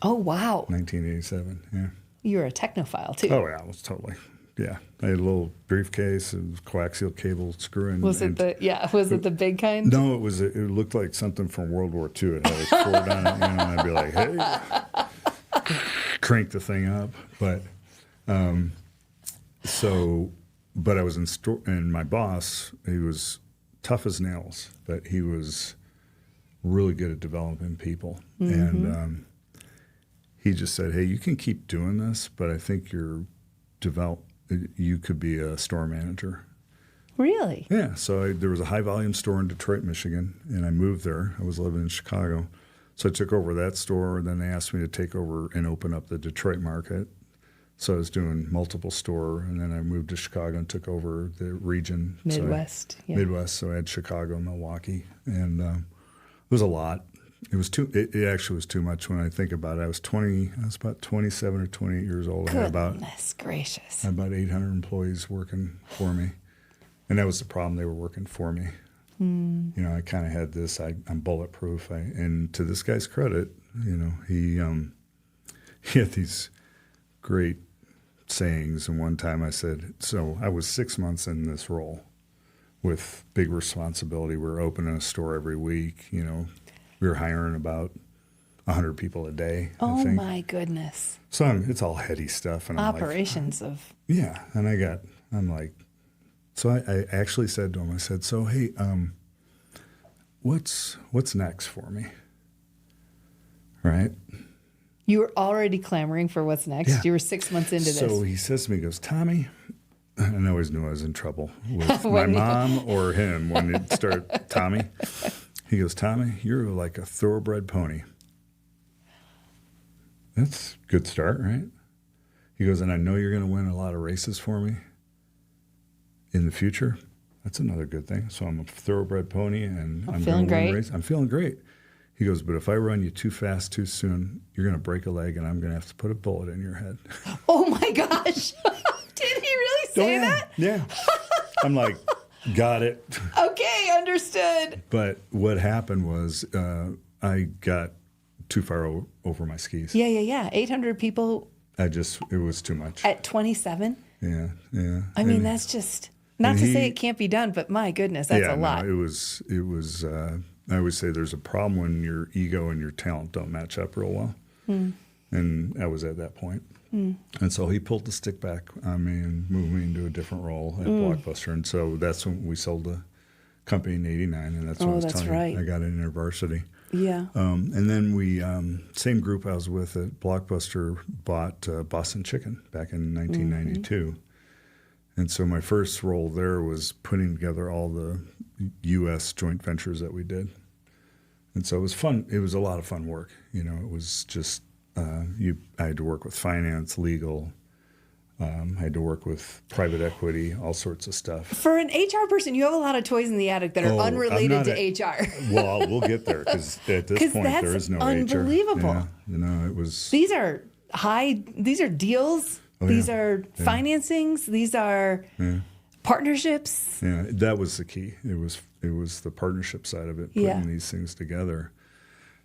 Oh, wow. 1987, yeah. You were a technophile, too. Oh, yeah, I was totally. Yeah. I had a little briefcase and coaxial cable screw in. Was it the big kind? No, it looked like something from World War II. It had a cord on it, and I'd be like, hey, crank the thing up. But I was in store, and my boss, he was tough as nails, but he was really good at developing people. And he just said, hey, you can keep doing this, but I think you could be a store manager. Really? Yeah. So there was a high volume store in Detroit, Michigan, and I moved there. I was living in Chicago. So I took over that store, and then they asked me to take over and open up the Detroit market. So I was doing multiple store, and then I moved to Chicago and took over the region. Midwest. Midwest. So I had Chicago, Milwaukee, and it was a lot. It actually was too much when I think about it. I was about 27 or 28 years old. Goodness gracious. I had about 800 employees working for me. And that was the problem. They were working for me. You know, I kind of had this, I'm bulletproof. And to this guy's credit, you know, he had these great sayings. And one time I said, so I was 6 months in this role with big responsibility. We were opening a store every week, you know. We were hiring about 100 people a day, I think. My goodness. So it's all heady stuff. And Operations I'm like, yeah. And I'm like, so I actually said to him, I said, so, hey, what's next for me? Right? You were already clamoring for what's next. Yeah. You were 6 months into this. So he says to me, he goes, Tommy, and I always knew I was in trouble with my mom or him when it started, Tommy. He goes, Tommy, you're like a thoroughbred pony. That's a good start, right? He goes, and I know you're going to win a lot of races for me in the future. That's another good thing. So I'm a thoroughbred pony, and I'm going to win races. I'm feeling great. He goes, but if I run you too fast too soon, you're going to break a leg, and I'm going to have to put a bullet in your head. Oh, my gosh. Did he really say that? Yeah. I'm like, got it. Okay, understood. But what happened was I got too far over my skis. Yeah. 800 people. It was too much. At 27? Yeah. I mean, that's just, not to say it can't be done, but my goodness, that's a lot. No, it was, I always say there's a problem when your ego and your talent don't match up real well. And I was at that point. And so he pulled the stick back on me and moved me into a different role at Blockbuster. And so that's when we sold the company in 89. And that's when I was telling you I got into varsity. Yeah. And then we, same group I was with at Blockbuster bought Boston Chicken back in 1992. And so my first role there was putting together all the U.S. joint ventures that we did. And so it was fun. It was a lot of fun work. You know, it was just, I had to work with finance, legal. I had to work with private equity, all sorts of stuff. For an HR person, you have a lot of toys in the attic that are unrelated to HR. Well, we'll get there because at this point there is no unbelievable. HR. Yeah, you know, it was. These are deals. These are financings. These are partnerships. Yeah, that was the key. It was the partnership side of it, putting these things together.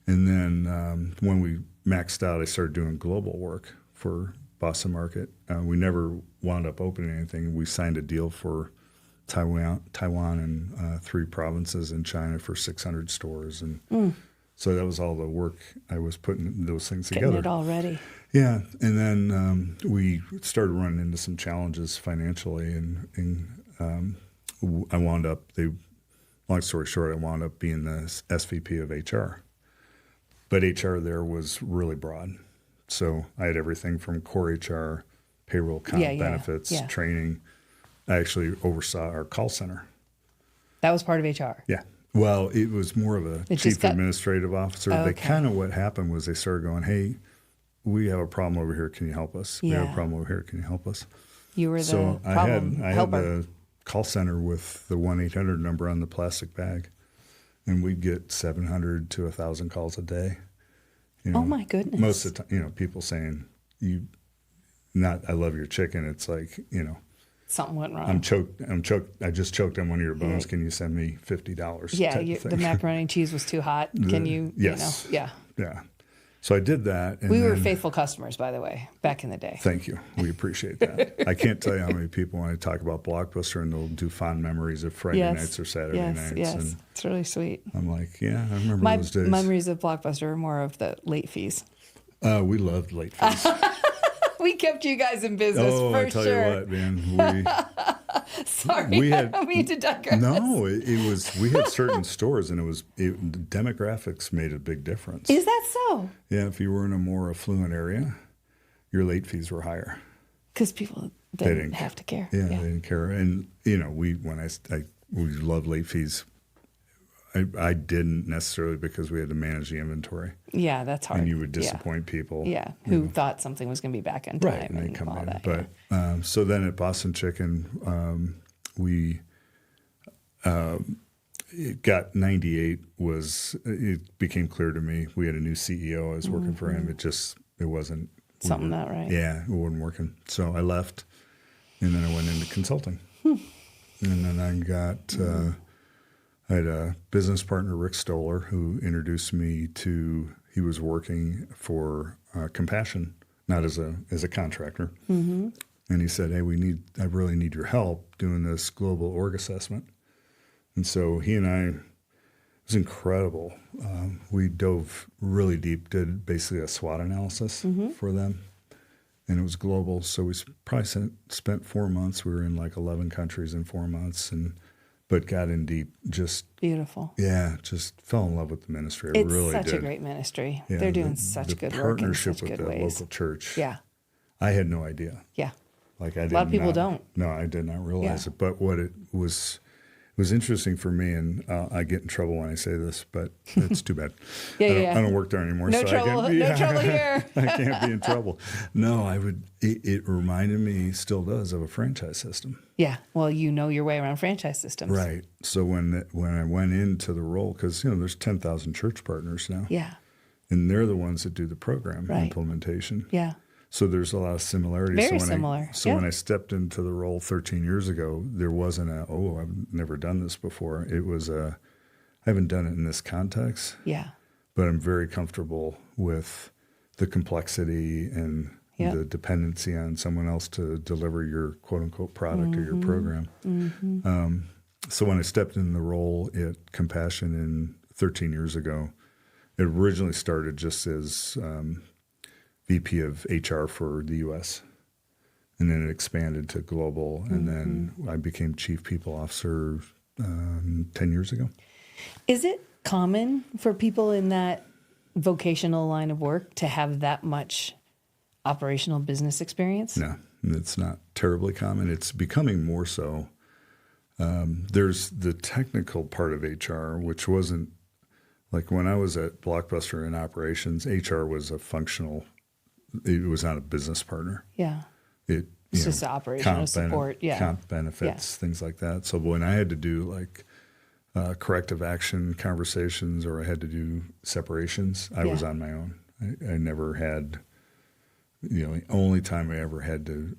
And then when we maxed out, I started doing global work for Boston Market. We never wound up opening anything. We signed a deal for Taiwan and 3 provinces in China for 600 stores. And so that was all the work I was putting those things together. Getting it all ready. Yeah, and then we started running into some challenges financially, and I wound up. Long story short, I wound up being the SVP of HR. But HR there was really broad, so I had everything from core HR, payroll, comp, benefits, training. I actually oversaw our call center. That was part of HR. Yeah. Well, it was more of a chief administrative officer. Okay. They kind of, what happened was they started going, "Hey, we have a problem over here. Can you help us? We have a problem over here. Can you help us?" You were the problem helper. I had the call center with the 1-800 number on the plastic bag, and we'd get 700 to 1,000 calls a day. Oh my goodness! Most of the time, people saying, I love your chicken. It's like, something went wrong. I'm choked. I just choked on one of your bones. Can you send me $50? Yeah, the macaroni and cheese was too hot. Can you? Yes. Yeah. So I did that. And we were faithful customers, by the way, back in the day. Thank you. We appreciate that. I can't tell you how many people, when I talk about Blockbuster, and they'll do fond memories of Friday nights or Saturday nights. Yes, and it's really sweet. I'm like, yeah, I remember those days. My memories of Blockbuster are more of the late fees. We loved late fees. We kept you guys in business for I tell sure. you what, man. Sorry, I don't mean to digress. No, it was. We had certain stores, and the demographics made a big difference. Is that so? Yeah, if you were in a more affluent area, your late fees were higher. Because people didn't have to care. Yeah, they didn't care. And we love late fees. I didn't necessarily, because we had to manage the inventory. Yeah, that's hard. And you would disappoint people. Yeah, who thought something was going to be back on time. Right, and they come all in. That, but so then at Boston Chicken, it got 98 it became clear to me. We had a new CEO. I was working for him. It wasn't. Something not right. Yeah, it wasn't working. So I left, and then I went into consulting. And then I had a business partner, Rick Stoller, who introduced me to. He was working for Compassion, not as a contractor. Mm-hmm. And he said, "Hey, I really need your help doing this global org assessment." And so he and I, it was incredible. We dove really deep, did basically a SWOT analysis for them, and it was global. So we probably spent 4 months. We were in like 11 countries in 4 months, but got in deep. Just beautiful. Yeah, just fell in love with the ministry. It's really such did. A great ministry. Yeah, they're doing such good work in such good ways. Partnership with the local church. Yeah, I had no idea. Yeah, a lot of people don't. No, I did not realize it. But what it was interesting for me, and I get in trouble when I say this, but it's too bad. I don't work there anymore. No trouble here. I can't be in trouble. No, I would. It reminded me, still does, of a franchise system. Yeah, well, you know your way around franchise systems, right? So when I went into the role, because there's 10,000 church partners now. Yeah, and they're the ones that do the program implementation. Yeah. So there's a lot of similarities. Very similar. When I stepped into the role 13 years ago, there wasn't I've never done this before. It was I haven't done it in this context. Yeah. But I'm very comfortable with the complexity and the dependency on someone else to deliver your quote unquote product or your program. Mm-hmm. So when I stepped in the role at Compassion 13 years ago, it originally started just as VP of HR for the U.S., and then it expanded to global, and then I became Chief People Officer 10 years ago. Is it common for people in that vocational line of work to have that much operational business experience? No, it's not terribly common. It's becoming more so. There's the technical part of HR, which wasn't, like when I was at Blockbuster in operations, HR was a functional. It was not a business partner. Yeah. It's just operational support. Comp benefits, things like that. So when I had to do like corrective action conversations, or I had to do separations, I was on my own. I never had, the only time I ever had to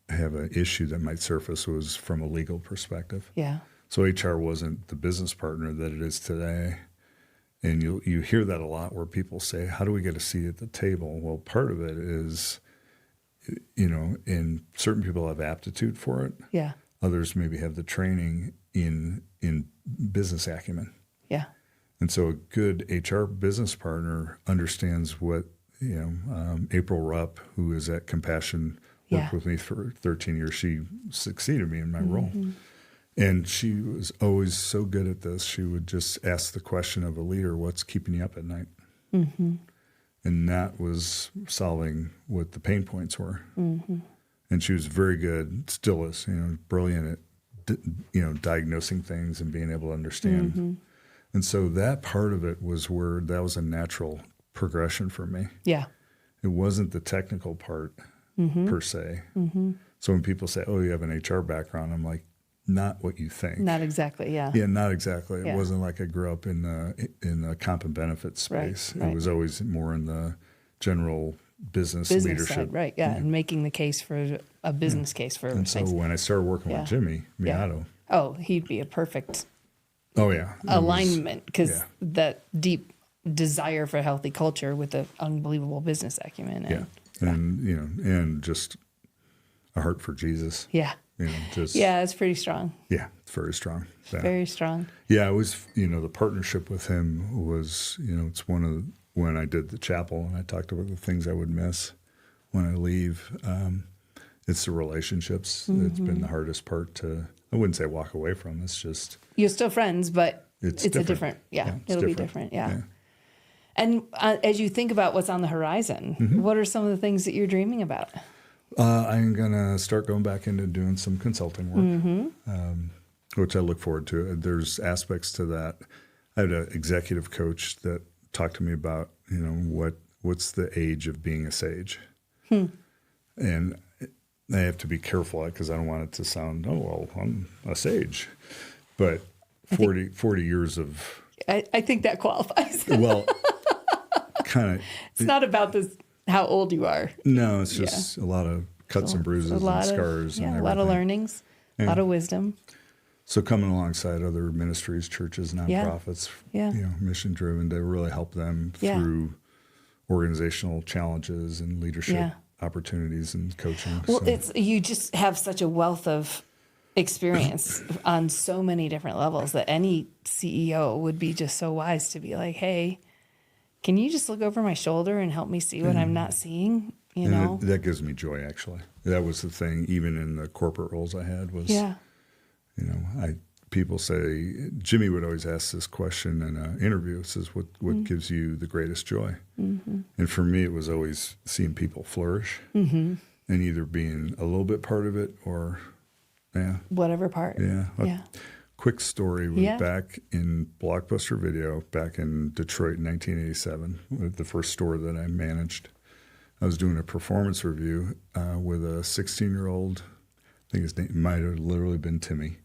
have an issue that might surface was from a legal perspective. Yeah. So HR wasn't the business partner that it is today. And you hear that a lot, where people say, how do we get a seat at the table? Well, part of it is, and certain people have aptitude for it. Yeah. Others maybe have the training in business acumen. Yeah. And so a good HR business partner understands what April Rupp, who is at Compassion, worked with me for 13 years. She succeeded me in my role. And she was always so good at this. She would just ask the question of a leader, what's keeping you up at night? And that was solving what the pain points were. And she was very good, still is, brilliant at, diagnosing things and being able to understand. And so that part of it was where that was a natural progression for me. Yeah. It wasn't the technical part per se. So when people say, oh, you have an HR background, I'm like, not what you think. Not exactly, yeah. Yeah, not exactly. It Yeah. wasn't like I grew up in the comp and benefits space. Right. It was always more in the general business leadership. Side, right, yeah, and making the case for a business case for And things. so when I started working with Jimmy Miato, Oh, he'd be a perfect it alignment because yeah. that deep desire for healthy culture with the unbelievable business acumen. And, and just a heart for Jesus. Yeah. It's pretty strong. Yeah, it's very strong. Yeah. Very strong. Yeah, it was, the partnership with him was, it's one of when I did the chapel and I talked about the things I would miss when I leave. It's the relationships. It's been the hardest part to, I wouldn't say walk away from. It's just. You're still friends, but it's different. a different, it'll be different. Yeah. And as you think about what's on the horizon, what are some of the things that you're dreaming about? I'm going to start going back into doing some consulting work, which I look forward to. There's aspects to that. I had an executive coach that talked to me about, what's the age of being a sage? And I have to be careful because I don't want it to sound, I'm a sage. But 40 years of... I think that qualifies. Well, kind of... It's not about this... how old you are. No, it's just a lot of cuts and bruises and scars. And everything. A lot of learnings, a lot of wisdom. So coming alongside other ministries, churches, nonprofits, mission-driven to really help them through organizational challenges and leadership opportunities and coaching. Well, you just have such a wealth of experience on so many different levels that any CEO would be just so wise to be like, hey, can you just look over my shoulder and help me see what I'm not seeing? That gives me joy, actually. That was the thing, even in the corporate roles I had was, people say, Jimmy would always ask this question in an interview. It says, what gives you the greatest joy? And for me, it was always seeing people flourish and either being a little bit part of it or, whatever part. Quick story was back in Blockbuster Video, back in Detroit in 1987, the first store that I managed. I was doing a performance review with a 16-year-old, I think his name might have literally been Timmy.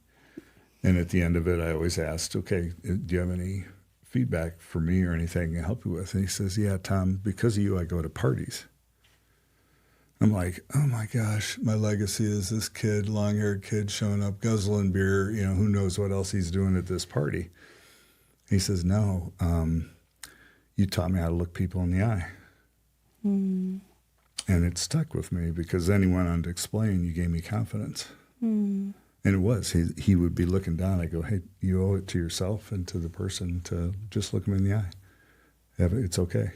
And at the end of it, I always asked, okay, do you have any feedback for me or anything I can help you with? And he says, yeah, Tom, because of you, I go to parties. I'm like, oh my gosh, my legacy is this kid, long-haired kid showing up, guzzling beer, who knows what else he's doing at this party. He says, no, you taught me how to look people in the eye. And it stuck with me because then he went on to explain, you gave me confidence. And it was, he would be looking down. I go, hey, you owe it to yourself and to the person to just look him in the eye. It's okay.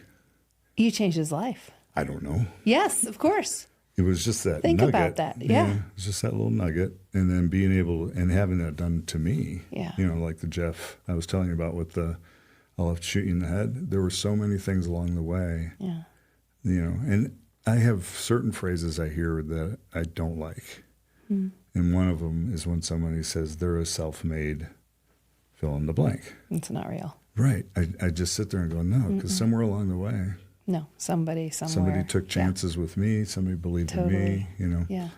You changed his life. I don't know. Yes, of course. It was just that Think nugget. about that, yeah. It was just that little nugget. And then being able, and having that done to me, like the Jeff I was telling you about with the, I'll have to shoot you in the head. There were so many things along the way, and I have certain phrases I hear that I don't like. And one of them is when somebody says they're a self-made fill in the blank. It's not real. Right. I just sit there and go, no, because somewhere along the way, no, somebody somewhere. Somebody took chances with me. Somebody believed in me. Yeah.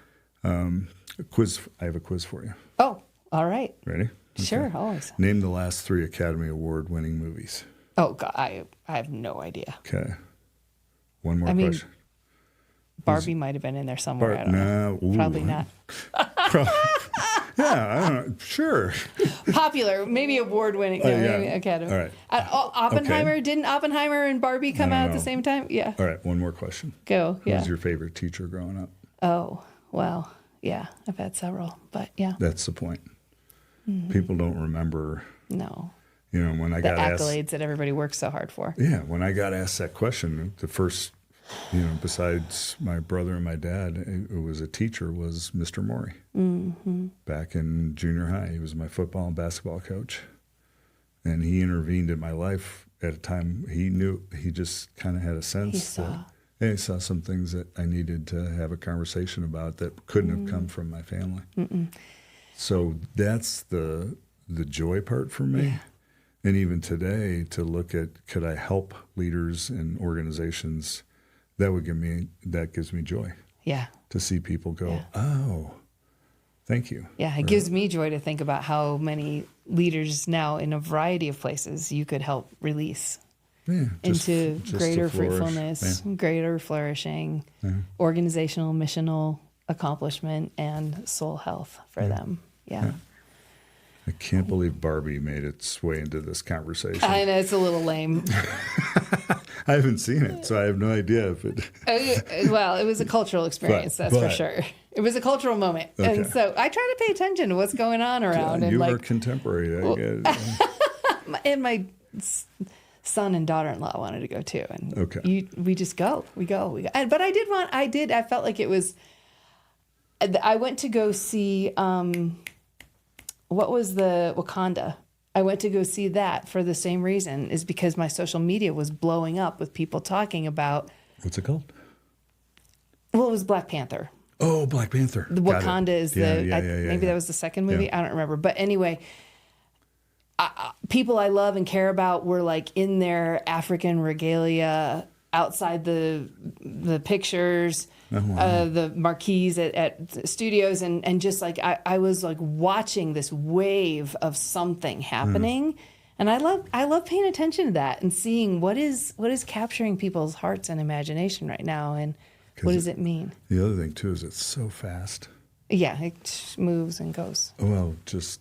A quiz. I have a quiz for you. Oh, all right. Ready? Sure, always. Name the last 3 Academy Award-winning movies. Oh God, I have no idea. Okay. One more question. Barbie might have been in there somewhere. I don't know. Ooh. Probably not. Yeah, I don't know. Sure. Popular, maybe award-winning. Maybe Academy. All right. Oppenheimer. Okay. Didn't Oppenheimer and Barbie come out at the same time? Yeah. All right. One more question. Go. Who was your favorite teacher growing up? Oh, well, yeah. I've had several, but yeah. That's the point. People don't remember. No. When I got the asked accolades that everybody works so hard for. Yeah. When I got asked that question, the first besides my brother and my dad, it was a teacher, was Mr. Morey. Back in junior high. He was my football and basketball coach. And he intervened in my life at a time he just kind of had a sense he saw some things that I needed to have a conversation about that couldn't have come from my family. So that's the joy part for me. Yeah. And even today, to look at, could I help leaders and organizations, that gives me joy. Yeah. To see people go, oh, thank you. Yeah, it gives me joy to think about how many leaders now in a variety of places you could help release into greater fruitfulness, greater flourishing, organizational, missional accomplishment, and soul health for them. Yeah. I can't believe Barbie made its way into this conversation. I know, it's a little lame. I haven't seen it, so I have no idea if it... Well, it was a cultural experience, that's for sure. It was a cultural moment. Okay. And so I try to pay attention to what's going on around. You are contemporary. I get it. And my son and daughter-in-law wanted to go too. And we just go. We go. But I felt like it was... I went to go see... what was the Wakanda? I went to go see that for the same reason, is because my social media was blowing up with people talking about... What's it called? Well, it was Black Panther. Oh, Black Panther. The Wakanda is maybe that was the second movie. Yeah. I don't remember. But anyway, people I love and care about were like in their African regalia outside the pictures, the marquees at studios, and just like I was like watching this wave of something happening, and I love paying attention to that and seeing what is capturing people's hearts and imagination right now, and what does it mean. The other thing too is it's so fast. Yeah, it moves and goes. Well, just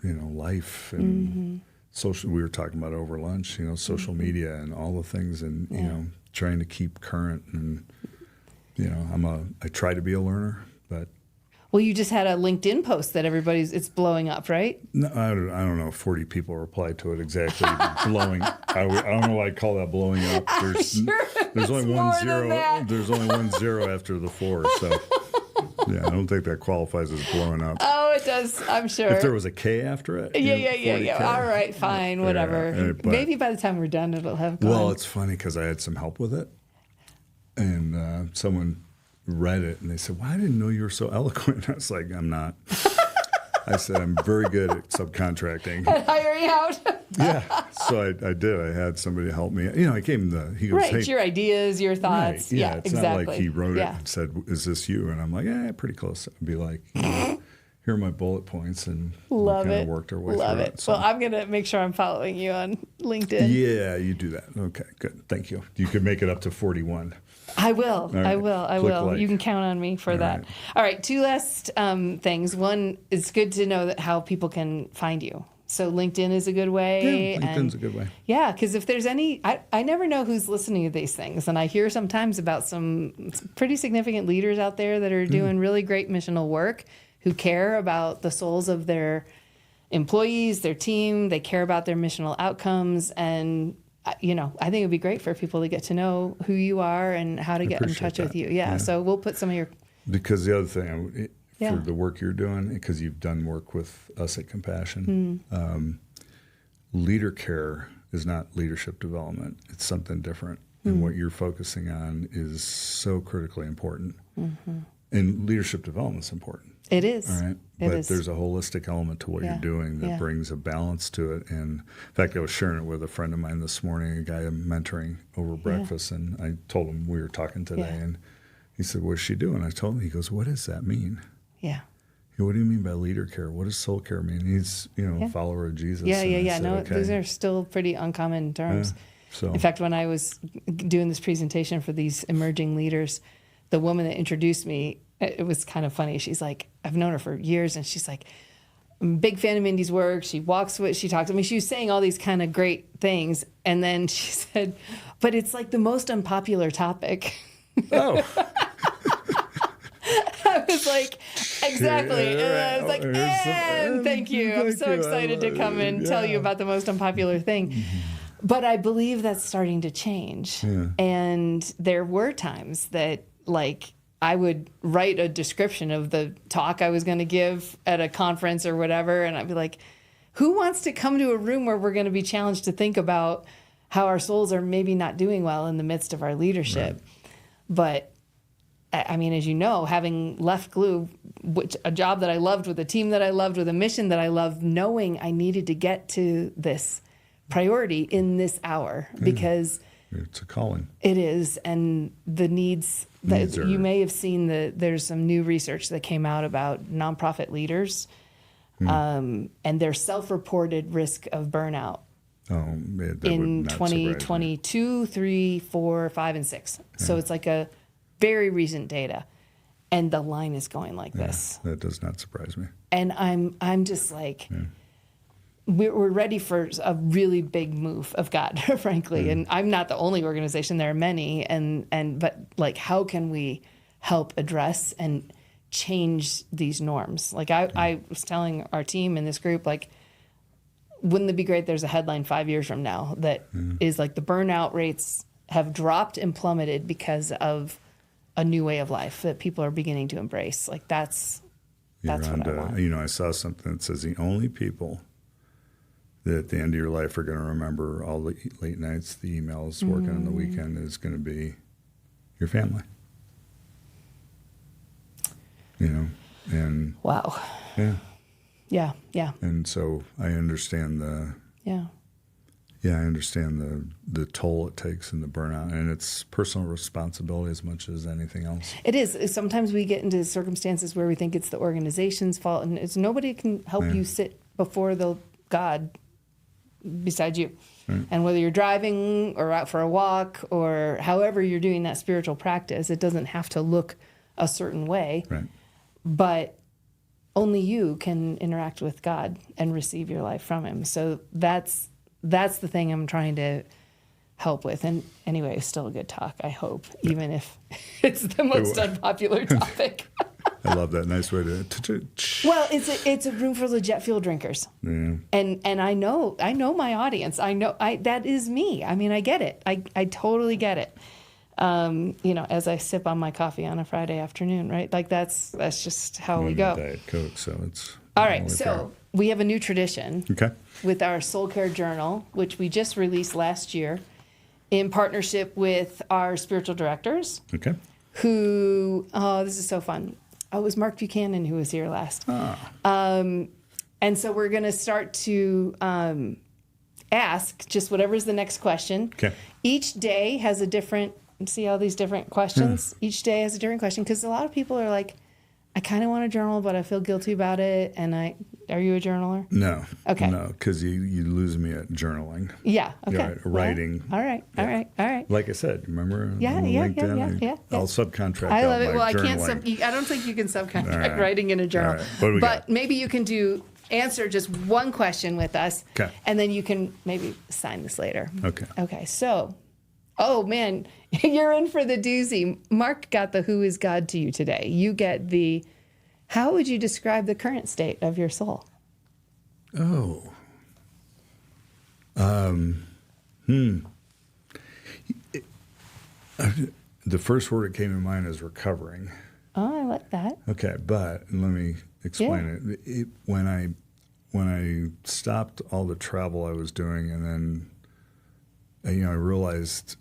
life and social. We were talking about over lunch, social media and all the things, and trying to keep current. And I try to be a learner, but. Well, you just had a LinkedIn post that it's blowing up, right? No, I don't know. 40 people replied to it exactly. Blowing. I don't know why I call that blowing up. There's only 1 0. There's only 1 0 after the 4. So yeah, I don't think that qualifies as blowing up. Oh, it does. I'm sure. If there was a K after it. Yeah. All right, fine, whatever. Maybe by the time we're done, it'll have gone. Well, it's funny because I had some help with it, and someone read it and they said, "Well, I didn't know you were so eloquent." I was like, "I'm not." I said, "I'm very good at subcontracting." At hiring out. Yeah, so I did. I had somebody help me. I gave him he goes, "Hey, your ideas, your thoughts." Right, yeah, it's exactly. not like he wrote it and said, "Is this you?" And I'm like, "Yeah, pretty close." I'd be like, "Here are my bullet points," and Love we kind it. of worked our way Love through it. So. Well, I'm gonna make sure I'm following you on LinkedIn. Yeah, you do that. Okay, good. Thank you. You could make it up to 41. I will. Right. I will. Like. You can count on me for that. Right. All right. 2 last things. One, it's good to know how people can find you. So LinkedIn is a good way. Yeah, LinkedIn's a good way. Yeah, because if there's I never know who's listening to these things. And I hear sometimes about some pretty significant leaders out there that are doing really great missional work, who care about the souls of their employees, their team. They care about their missional outcomes. And I think it would be great for people to get to know who you are and how to get in touch with you. Yeah, so we'll put some of your... Because the other thing, for the work you're doing, because you've done work with us at Compassion, leader care is not leadership development. It's something different. And what you're focusing on is so critically important. And leadership development is important. It is. All right. But there's a holistic element to what you're doing that brings a balance to it. And in fact, I was sharing it with a friend of mine this morning, a guy I'm mentoring over breakfast. And I told him we were talking today. And he said, "What's she doing?" I told him, he goes, "What does that mean?" Yeah. What do you mean by leader care? What does soul care mean? He's, a follower of Jesus. Yeah. No, those are still pretty uncommon terms. So. In fact, when I was doing this presentation for these emerging leaders, the woman that introduced me, it was kind of funny. She's like, I've known her for years, and she's like, I'm a big fan of Mindy's work. She walks with, she talks to me. She was saying all these kind of great things. And then she said, but it's like the most unpopular topic. Oh. I was like, exactly. And I was like, thank you. I'm so excited to come and tell you about the most unpopular thing. But I believe that's starting to change. Yeah. And there were times that, like, I would write a description of the talk I was going to give at a conference or whatever, and I'd be like, who wants to come to a room where we're going to be challenged to think about how our souls are maybe not doing well in the midst of our leadership? Right. But I mean, as you know, having left Glue, which a job that I loved with a team that I loved with a mission that I loved, knowing I needed to get to this priority in this hour because it's a calling. It is, and the needs that you may have seen there's some new research that came out about nonprofit leaders and their self-reported risk of burnout. In 2022, 3, 4, 5, and 6. Yeah. So it's like a very recent data, and the line is going like this. That does not surprise me. And I'm just like, we're ready for a really big move of God, frankly. And I'm not the only organization; there are many. But like, how can we help address and change these norms? Like I was telling our team in this group, like, wouldn't it be great? There's a headline 5 years from now that is like the burnout rates have dropped and plummeted because of a new way of life that people are beginning to embrace. Like that's what I want. You know, I saw something that says the only people that at the end of your life are going to remember all the late nights, the emails, working on the weekend is going to be your family. You know, and wow. Yeah. Yeah. And so I understand I understand the toll it takes and the burnout, and it's personal responsibility as much as anything else. It is. Sometimes we get into circumstances where we think it's the organization's fault, and it's nobody can help you sit before the God besides you. Right. And whether you're driving or out for a walk or however you're doing that spiritual practice, it doesn't have to look a certain way. Right. But only you can interact with God and receive your life from Him. So that's the thing I'm trying to help with. And anyway, it's still a good talk, I hope, even if it's the most unpopular topic. I love that. Nice way to. Well, it's a room full of jet fuel drinkers. Yeah. And I know my audience. That is me. I mean, I get it. I totally get it. As I sip on my coffee on a Friday afternoon, right? Like that's just how we go. Diet Coke, so it's all right. So we have a new tradition. Okay. With our Soul Care Journal, which we just released last year, in partnership with our spiritual directors. Okay. Who? Oh, this is so fun. Oh, it was Mark Buchanan who was here last. And so we're going to start to ask just whatever's the next question. Okay. Each day has a different. See all these different questions? Each day has a different question because a lot of people are like, I kind of want to journal, but I feel guilty about it. And are you a journaler? No. Okay. No, because you lose me at journaling. Yeah. Okay. Yeah, writing. Well, all right. All right. Like I said, remember? Yeah. I'll subcontract. I love it. Well, journaling. I don't think you can subcontract writing in a journal. Right. But maybe you can answer just one question with us. Okay. And then you can maybe sign this later. Okay. Okay. So, oh man, you're in for the doozy. Mark got the who is God to you today. You get the how would you describe the current state of your soul? Oh. The first word that came to mind is recovering. Oh, I like that. Okay, but let me explain it. When I stopped all the travel I was doing, and then I realized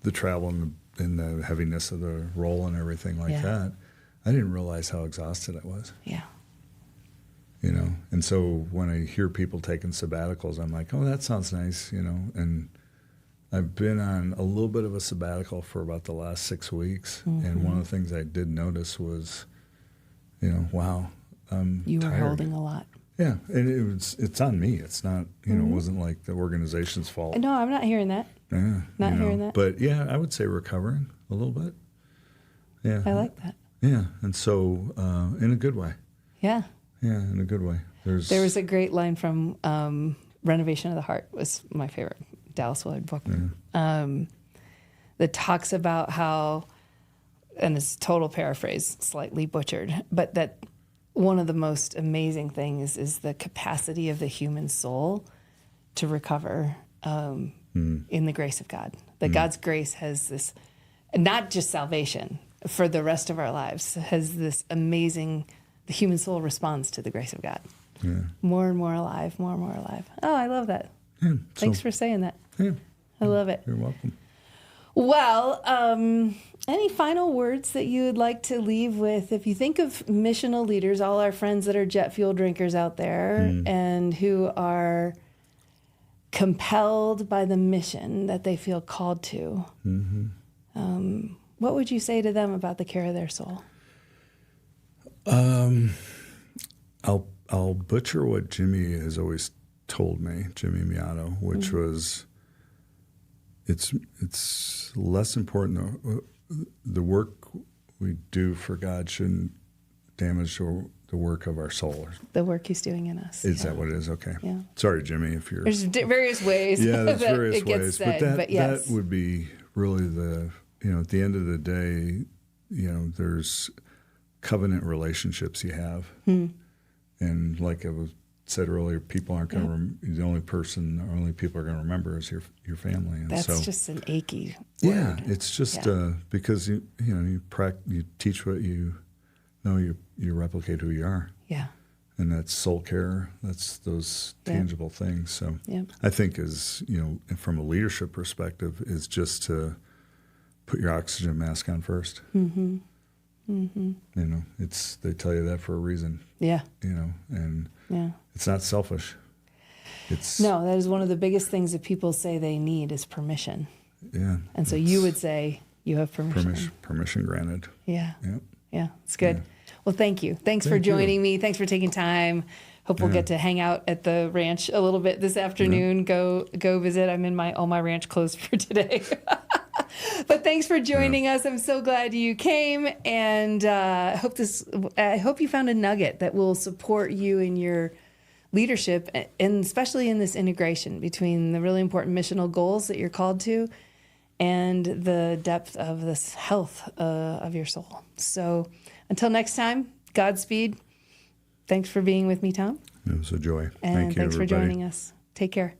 the travel and the heaviness of the role and everything like that, I didn't realize how exhausted I was. Yeah. And so when I hear people taking sabbaticals, I'm like, oh, that sounds nice, and I've been on a little bit of a sabbatical for about the last 6 weeks. Mm-hmm. And one of the things I did notice was, wow, I'm you were tired. Holding a lot. Yeah, and it's on me. It's not, it wasn't like the organization's fault. No, I'm not hearing that. Yeah, not hearing that. But yeah, I would say recovering a little bit. Yeah, I like that. Yeah, and so in a good way. Yeah. Yeah, in a good way. There was a great line from Renovation of the Heart, was my favorite Dallas Willard book, that talks about how, and it's total paraphrase, slightly butchered, but that one of the most amazing things is the capacity of the human soul to recover in the grace of God. That God's grace has this, not just salvation, for the rest of our lives, has this amazing, the human soul responds to the grace of God. Yeah. More and more alive, more and more alive. Oh, I love that. Yeah, Thanks for saying that. Yeah. I love it. You're welcome. Well, any final words that you would like to leave with? If you think of missional leaders, all our friends that are jet fuel drinkers out there and who are compelled by the mission that they feel called to, what would you say to them about the care of their soul? I'll butcher what Jimmy has always told me, Jimmy Miato, which was, it's less important. The work we do for God shouldn't damage the work of our soul. The work He's doing in us. Is that what it is? Okay. Yeah. Sorry, Jimmy, if you're... There's various ways. Yeah, there's various ways. Said, but that would be really at the end of the day, there's covenant relationships you have. And like I said earlier, people aren't going to the only people are going to remember is your family. And that's just an achy word. Yeah, it's just because you teach what you know, you replicate who you are. Yeah. And that's soul care. That's those tangible things. So I think from a leadership perspective, is just to put your oxygen mask on first. They tell you that for a reason. Yeah. And it's not selfish. No, that is one of the biggest things that people say they need is permission. Yeah. And so you would say you have permission. Permission granted. Yeah. Yep. Yeah, it's good. Yeah. Well, thank you. Thanks for joining me. Thanks for taking time. Hope we'll get to hang out at the ranch a little bit this afternoon. Go visit. I'm in all my ranch clothes for today. But thanks for joining us. I'm so glad you came, and I hope you found a nugget that will support you in your leadership, and especially in this integration between the really important missional goals that you're called to and the depth of this health of your soul. So until next time, Godspeed. Thanks for being with me, Tom. It was a joy. And Thank you, thanks everybody. for joining us. Take care.